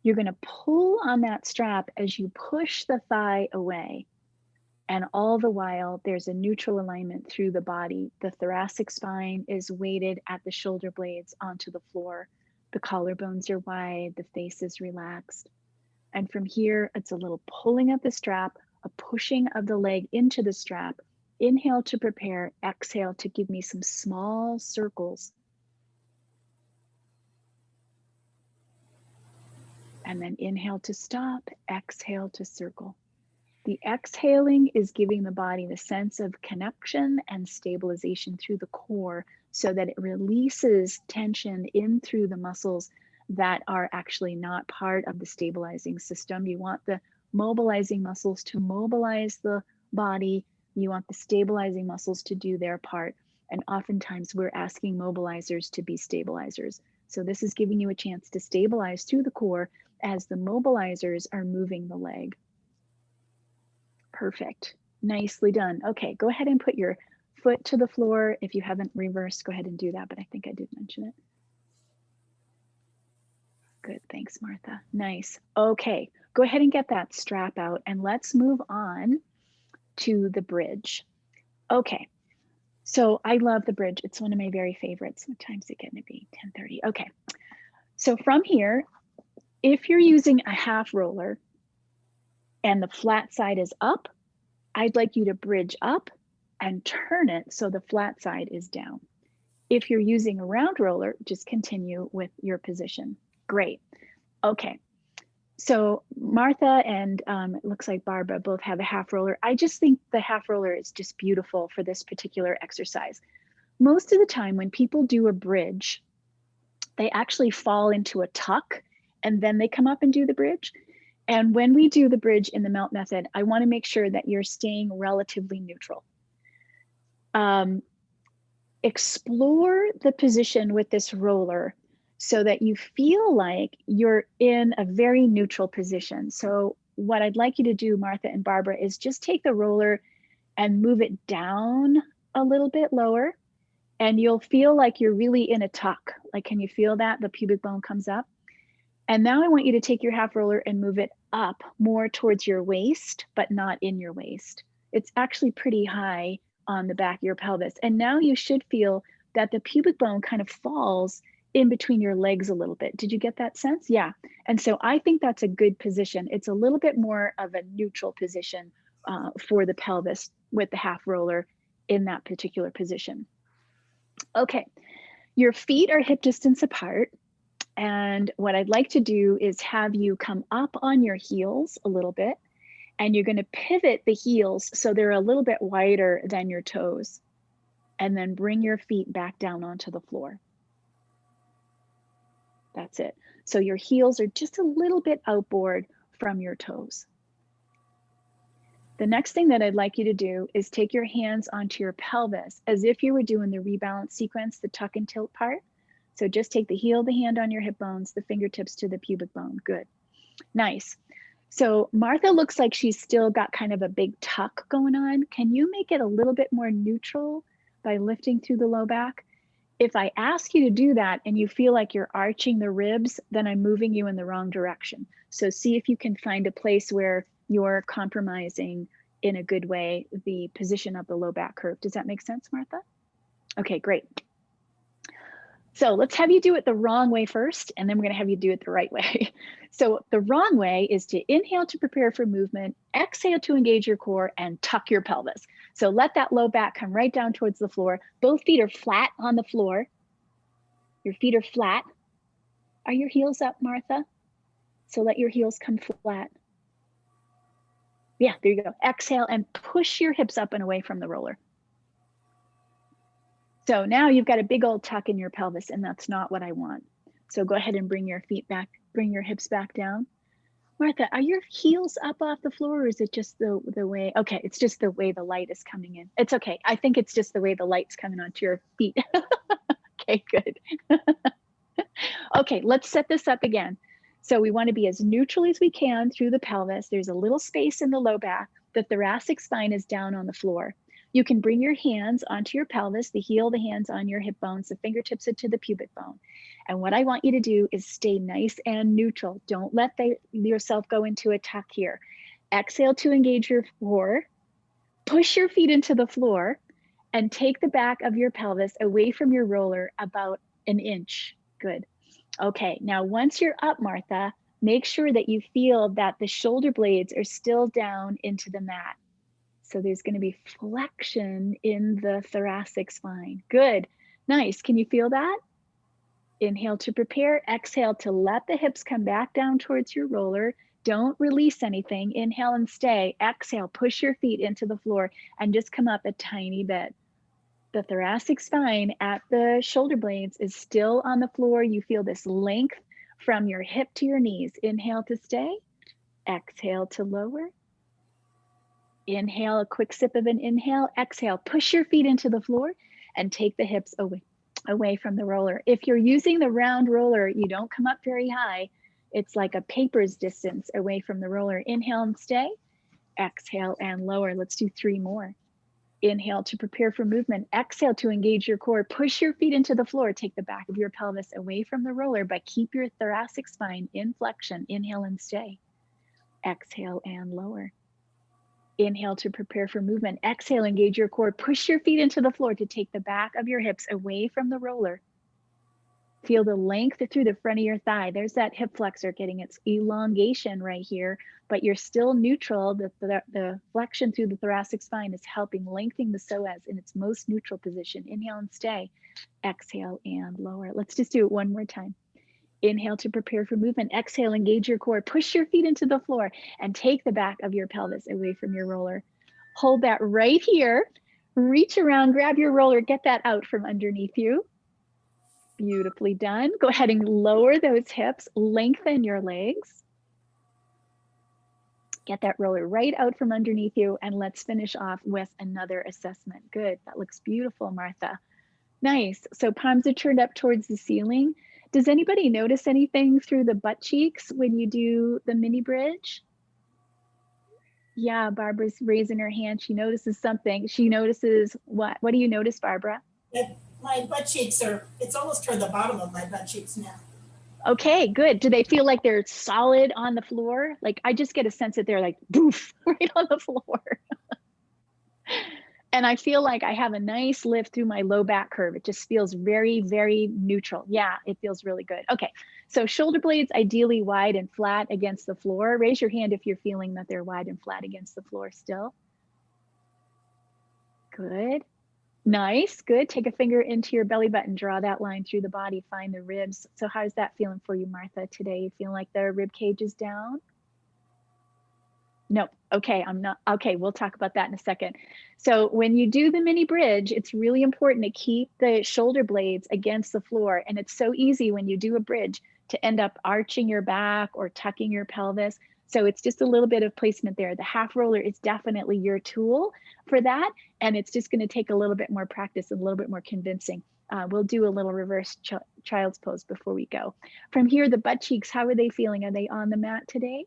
You're going to pull on that strap as you push the thigh away. And all the while, there's a neutral alignment through the body. The thoracic spine is weighted at the shoulder blades onto the floor. The collarbones are wide, the face is relaxed. And from here, it's a little pulling of the strap, a pushing of the leg into the strap. Inhale to prepare, exhale to give me some small circles. And then inhale to stop, exhale to circle. The exhaling is giving the body the sense of connection and stabilization through the core so that it releases tension in through the muscles that are actually not part of the stabilizing system. You want the mobilizing muscles to mobilize the body. You want the stabilizing muscles to do their part. And oftentimes we're asking mobilizers to be stabilizers. So this is giving you a chance to stabilize through the core as the mobilizers are moving the leg. Perfect. Nicely done. Okay, go ahead and put your foot to the floor. If you haven't reversed, go ahead and do that, but I think I did mention it. Good, thanks, Martha. Nice. Okay, go ahead and get that strap out and let's move on to the bridge. Okay, so I love the bridge. It's one of my very favorites. What time is it getting to be? 10:30. Okay, so from here, if you're using a half roller and the flat side is up, I'd like you to bridge up and turn it so the flat side is down. If you're using a round roller, just continue with your position. Great. Okay. So Martha and it looks like Barbara both have a half roller. I just think the half roller is just beautiful for this particular exercise. Most of the time when people do a bridge, they actually fall into a tuck and then they come up and do the bridge. And when we do the bridge in the melt method, I want to make sure that you're staying relatively neutral. Explore the position with this roller so that you feel like you're in a very neutral position. So what I'd like you to do, Martha and Barbara, is just take the roller and move it down a little bit lower, and you'll feel like you're really in a tuck. Like, can you feel that? The pubic bone comes up. And now I want you to take your half roller and move it up more towards your waist, but not in your waist. It's actually pretty high on the back of your pelvis. And now you should feel that the pubic bone kind of falls in between your legs a little bit. Did you get that sense? Yeah. And so I think that's a good position. It's a little bit more of a neutral position for the pelvis with the half roller in that particular position. Okay, your feet are hip distance apart. And what I'd like to do is have you come up on your heels a little bit, and you're going to pivot the heels so they're a little bit wider than your toes, and then bring your feet back down onto the floor. That's it. So your heels are just a little bit outboard from your toes. The next thing that I'd like you to do is take your hands onto your pelvis as if you were doing the rebalance sequence, the tuck and tilt part. So just take the heel of the hand on your hip bones, the fingertips to the pubic bone. Good. Nice. So Martha looks like she's still got kind of a big tuck going on. Can you make it a little bit more neutral by lifting through the low back? If I ask you to do that and you feel like you're arching the ribs, then I'm moving you in the wrong direction. So see if you can find a place where you're compromising in a good way the position of the low back curve. Does that make sense, Martha? Okay, great. So let's have you do it the wrong way first, and then we're going to have you do it the right way. So the wrong way is to inhale to prepare for movement, exhale to engage your core, and tuck your pelvis. So let that low back come right down towards the floor. Both feet are flat on the floor. Your feet are flat. Are your heels up, Martha? So let your heels come flat. Yeah, there you go. Exhale and push your hips up and away from the roller. So now you've got a big old tuck in your pelvis, and that's not what I want. So go ahead and bring your feet back, bring your hips back down. Martha, are your heels up off the floor, or is it just the way? Okay, it's just the way the light is coming in. It's okay. I think it's just the way the light's coming onto your feet. Okay, good. Okay, let's set this up again. So we want to be as neutral as we can through the pelvis. There's a little space in the low back. The thoracic spine is down on the floor. You can bring your hands onto your pelvis, the heel, the hands on your hip bones, the fingertips into the pubic bone. And what I want you to do is stay nice and neutral. Don't let yourself go into a tuck here. Exhale to engage your core. Push your feet into the floor and take the back of your pelvis away from your roller about an inch. Good. Okay, now once you're up, Martha, make sure that you feel that the shoulder blades are still down into the mat. So there's going to be flexion in the thoracic spine. Good. Nice. Can you feel that? Inhale to prepare. Exhale to let the hips come back down towards your roller. Don't release anything. Inhale and stay. Exhale, push your feet into the floor and just come up a tiny bit. The thoracic spine at the shoulder blades is still on the floor. You feel this length from your hip to your knees. Inhale to stay. Exhale to lower. Inhale, a quick sip of an inhale. Exhale, push your feet into the floor and take the hips away from the roller. If you're using the round roller, you don't come up very high. It's like a paper's distance away from the roller. Inhale and stay. Exhale and lower. Let's do 3 more. Inhale to prepare for movement. Exhale to engage your core. Push your feet into the floor. Take the back of your pelvis away from the roller, but keep your thoracic spine in flexion. Inhale and stay. Exhale and lower. Inhale to prepare for movement. Exhale, engage your core. Push your feet into the floor to take the back of your hips away from the roller. Feel the length through the front of your thigh. There's that hip flexor getting its elongation right here, but you're still neutral. The flexion through the thoracic spine is helping lengthen the psoas in its most neutral position. Inhale and stay. Exhale and lower. Let's just do it one more time. Inhale to prepare for movement. Exhale, engage your core. Push your feet into the floor and take the back of your pelvis away from your roller. Hold that right here. Reach around, grab your roller, get that out from underneath you. Beautifully done. Go ahead and lower those hips, lengthen your legs. Get that roller right out from underneath you, and let's finish off with another assessment. Good, that looks beautiful, Martha. Nice, so palms are turned up towards the ceiling. Does anybody notice anything through the butt cheeks when you do the mini bridge? Yeah, Barbara's raising her hand. She notices something. She notices what? What do you notice, Barbara? That my butt cheeks it's almost toward the bottom of my butt cheeks now. Okay, good. Do they feel like they're solid on the floor? Like I just get a sense that they're like boof right on the floor. And I feel like I have a nice lift through my low back curve. It just feels very, very neutral. Yeah, it feels really good. Okay, so shoulder blades ideally wide and flat against the floor. Raise your hand if you're feeling that they're wide and flat against the floor still. Good. Nice, good. Take a finger into your belly button, draw that line through the body, find the ribs. So how's that feeling for you, Martha, today? You feeling like the rib cage is down? No, okay, I'm not, okay, we'll talk about that in a second. So when you do the mini bridge, it's really important to keep the shoulder blades against the floor. And it's so easy when you do a bridge to end up arching your back or tucking your pelvis. So it's just a little bit of placement there. The half roller is definitely your tool for that. And it's just gonna take a little bit more practice and a little bit more convincing. We'll do a little reverse child's pose before we go. From here, the butt cheeks, how are they feeling? Are they on the mat today?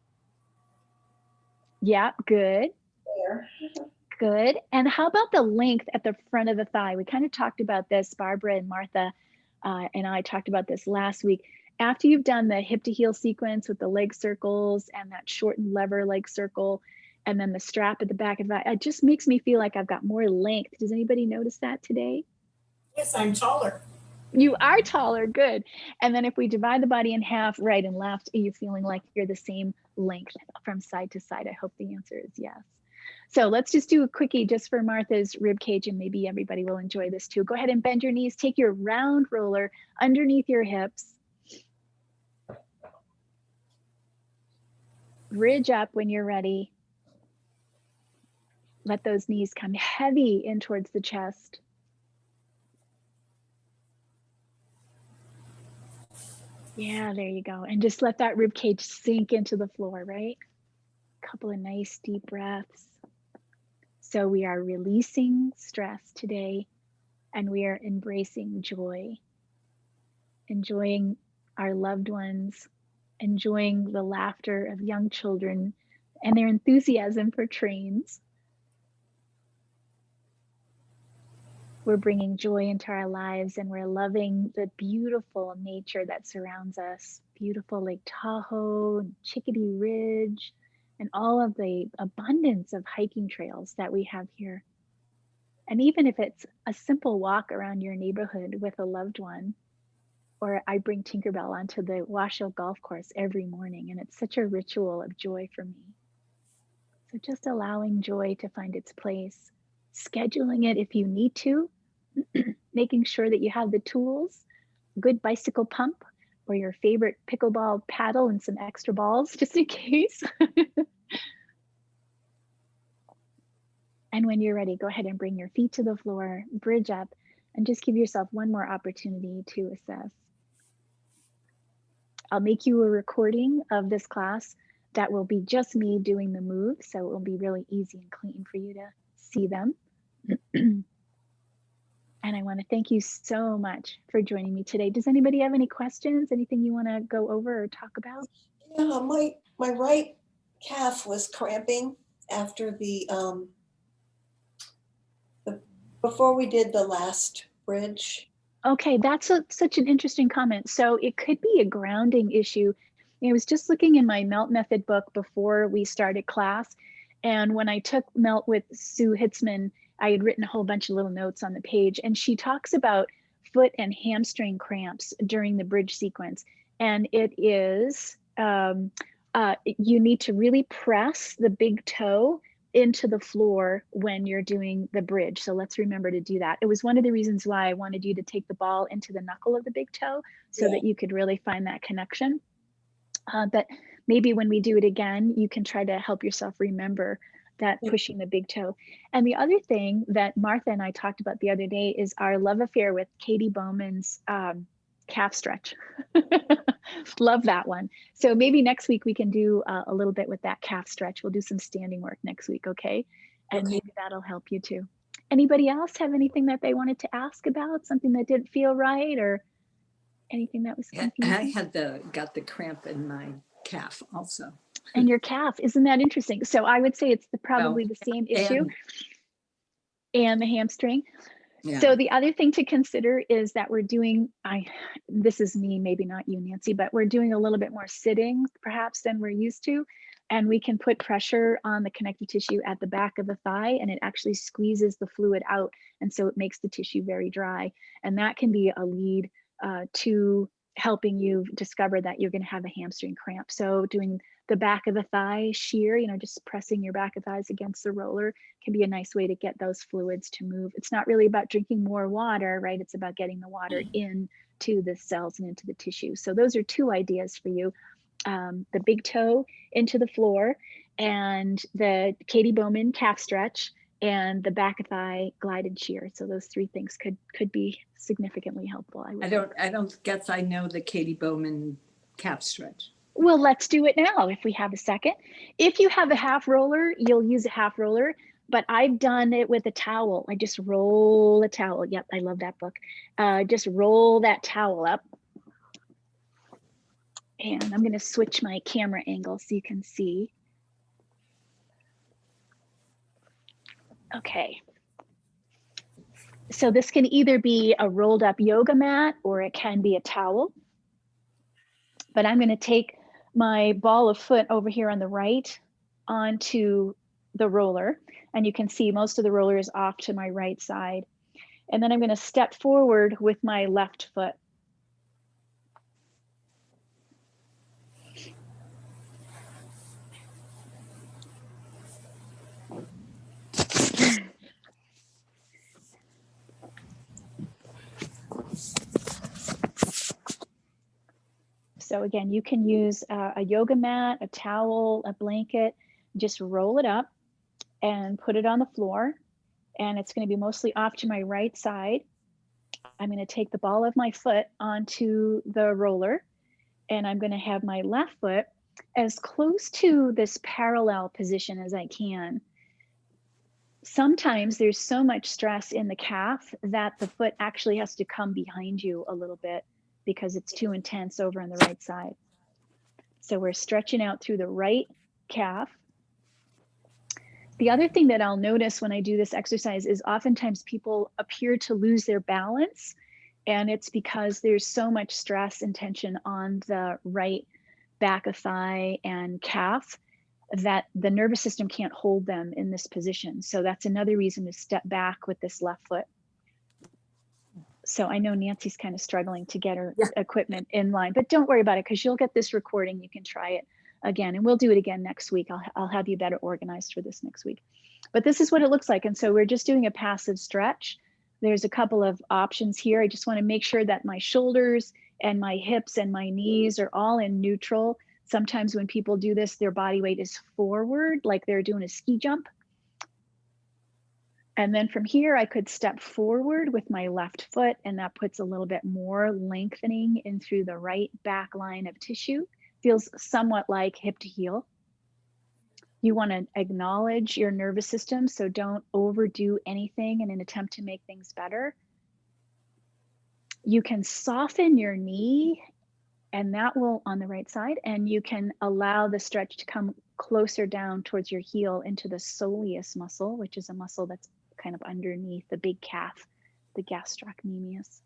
Yeah, good. There. Good. And how about the length at the front of the thigh? We kind of talked about this, Barbara and Martha and I talked about this last week. After you've done the hip to heel sequence with the leg circles and that shortened lever leg circle, and then the strap at the back of the thigh, it just makes me feel like I've got more length. Does anybody notice that today? Yes, I'm taller. You are taller, good. And then if we divide the body in half, right and left, are you feeling like you're the same length from side to side? I hope the answer is yes. So let's just do a quickie just for Martha's rib cage, and maybe everybody will enjoy this too. Go ahead and bend your knees, take your round roller underneath your hips. Bridge up when you're ready. Let those knees come heavy in towards the chest. Yeah, there you go. And just let that rib cage sink into the floor, right? Couple of nice deep breaths. So we are releasing stress today, and we are embracing joy, enjoying our loved ones, enjoying the laughter of young children and their enthusiasm for trains. We're bringing joy into our lives, and we're loving the beautiful nature that surrounds us. Beautiful Lake Tahoe, and Chickadee Ridge, and all of the abundance of hiking trails that we have here. And even if it's a simple walk around your neighborhood with a loved one, or I bring Tinkerbell onto the Washoe Golf Course every morning, and it's such a ritual of joy for me. So just allowing joy to find its place, scheduling it if you need to, making sure that you have the tools, good bicycle pump, or your favorite pickleball paddle and some extra balls just in case. And when you're ready, go ahead and bring your feet to the floor, bridge up, and just give yourself one more opportunity to assess. I'll make you a recording of this class that will be just me doing the moves, so it will be really easy and clean for you to see them. And I want to thank you so much for joining me today. Does anybody have any questions? Anything you want to go over or talk about? Yeah, my right calf was cramping after before we did the last bridge. Okay, that's such an interesting comment. So it could be a grounding issue. I was just looking in my Melt Method book before we started class. And when I took Melt with Sue Hitzman, I had written a whole bunch of little notes on the page. And she talks about foot and hamstring cramps during the bridge sequence. And it is, you need to really press the big toe into the floor when you're doing the bridge. So let's remember to do that. It was one of the reasons why I wanted you to take the ball into the knuckle of the big toe so that you could really find that connection. But maybe when we do it again, you can try to help yourself remember that pushing the big toe. And the other thing that Martha and I talked about the other day is our love affair with Katie Bowman's calf stretch. Love that one. So maybe next week we can do a little bit with that calf stretch. We'll do some standing work next week, okay? And maybe that'll help you too. Anybody else have anything that they wanted to ask about? Something that didn't feel right or anything that was confusing? I had got the cramp in my calf also. And your calf, isn't that interesting? So I would say it's probably the same issue. And the hamstring. Yeah. So the other thing to consider is that we're doing, this is me, maybe not you, Nancy, but we're doing a little bit more sitting perhaps than we're used to. And we can put pressure on the connective tissue at the back of the thigh, and it actually squeezes the fluid out. And so it makes the tissue very dry. And that can be a lead to helping you discover that you're going to have a hamstring cramp. So doing the back of the thigh shear, just pressing your back of thighs against the roller can be a nice way to get those fluids to move. It's not really about drinking more water, right? It's about getting the water into the cells and into the tissue. So those are two ideas for you. The big toe into the floor and the Katie Bowman calf stretch and the back of thigh glide and shear. So those three things could be significantly helpful. I don't guess I know the Katie Bowman calf stretch. Well, let's do it now if we have a second. If you have a half roller, you'll use a half roller, but I've done it with a towel. I just roll a towel. Yep, I love that book. Just roll that towel up. And I'm going to switch my camera angle so you can see. Okay. So this can either be a rolled up yoga mat or it can be a towel. But I'm going to take my ball of foot over here on the right onto the roller. And you can see most of the roller is off to my right side. And then I'm going to step forward with my left foot. So again, you can use a yoga mat, a towel, a blanket, just roll it up and put it on the floor. And it's going to be mostly off to my right side. I'm going to take the ball of my foot onto the roller, and I'm going to have my left foot as close to this parallel position as I can. Sometimes there's so much stress in the calf that the foot actually has to come behind you a little bit because it's too intense over on the right side. So we're stretching out through the right calf. The other thing that I'll notice when I do this exercise is oftentimes people appear to lose their balance, and it's because there's so much stress and tension on the right back of thigh and calf that the nervous system can't hold them in this position. So that's another reason to step back with this left foot. So I know Nancy's kind of struggling to get her equipment in line, but don't worry about it because you'll get this recording. You can try it again, and we'll do it again next week. I'll have you better organized for this next week. But this is what it looks like. And so we're just doing a passive stretch. There's a couple of options here. I just want to make sure that my shoulders and my hips and my knees are all in neutral. Sometimes when people do this, their body weight is forward, like they're doing a ski jump. And then from here, I could step forward with my left foot, and that puts a little bit more lengthening in through the right back line of tissue. Feels somewhat like hip to heel. You want to acknowledge your nervous system, so don't overdo anything in an attempt to make things better. You can soften your knee, and that will on the right side, and you can allow the stretch to come closer down towards your heel into the soleus muscle, which is a muscle that's kind of underneath the big calf, the gastrocnemius.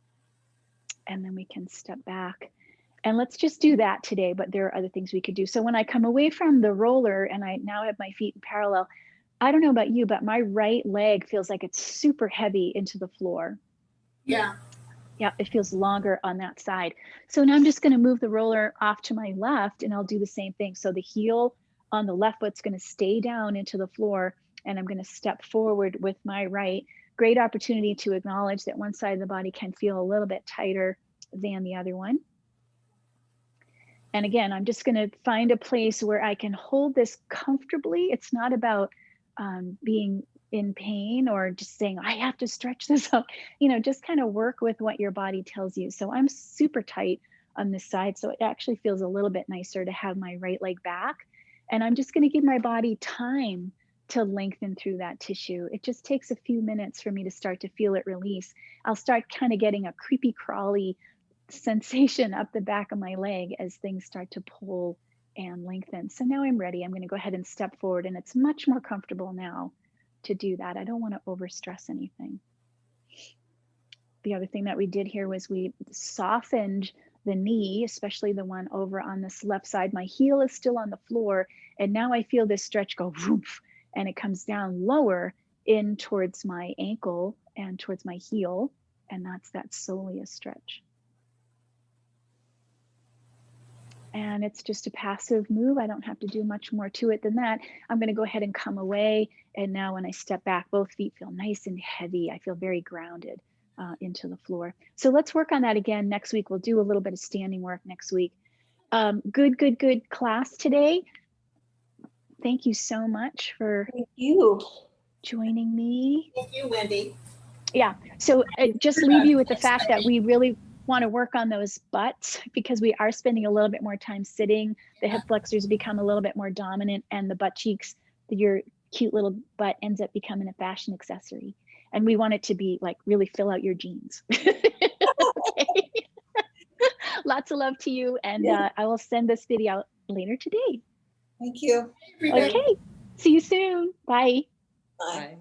And then we can step back. And let's just do that today, but there are other things we could do. So when I come away from the roller and I now have my feet in parallel, I don't know about you, but my right leg feels like it's super heavy into the floor. Yeah. Yeah, it feels longer on that side. So now I'm just going to move the roller off to my left, and I'll do the same thing. So the heel on the left foot's going to stay down into the floor, and I'm going to step forward with my right. Great opportunity to acknowledge that one side of the body can feel a little bit tighter than the other one. And again, I'm just going to find a place where I can hold this comfortably. It's not about being in pain or just saying, I have to stretch this out. You know, just kind of work with what your body tells you. So I'm super tight on this side. So it actually feels a little bit nicer to have my right leg back. And I'm just going to give my body time to lengthen through that tissue. It just takes a few minutes for me to start to feel it release. I'll start kind of getting a creepy crawly sensation up the back of my leg as things start to pull and lengthen. So now I'm ready. I'm going to go ahead and step forward, and it's much more comfortable now to do that. I don't want to overstress anything. The other thing that we did here was we softened the knee, especially the one over on this left side. My heel is still on the floor, and now I feel this stretch go woof, and it comes down lower in towards my ankle and towards my heel, and that's that soleus stretch. And it's just a passive move. I don't have to do much more to it than that. I'm going to go ahead and come away. And now when I step back, both feet feel nice and heavy. I feel very grounded into the floor. So let's work on that again next week. We'll do a little bit of standing work next week. Good class today. Thank you so much for Thank you. joining me. Thank you, Wendy. Yeah, so just leave you with the fact that we really want to work on those butts because we are spending a little bit more time sitting. The hip flexors become a little bit more dominant, and the butt cheeks, your cute little butt ends up becoming a fashion accessory. And we want it to be like really fill out your jeans. Okay. Lots of love to you. And I will send this video out later today. Thank you. Okay, see you soon. Bye. Bye. Bye.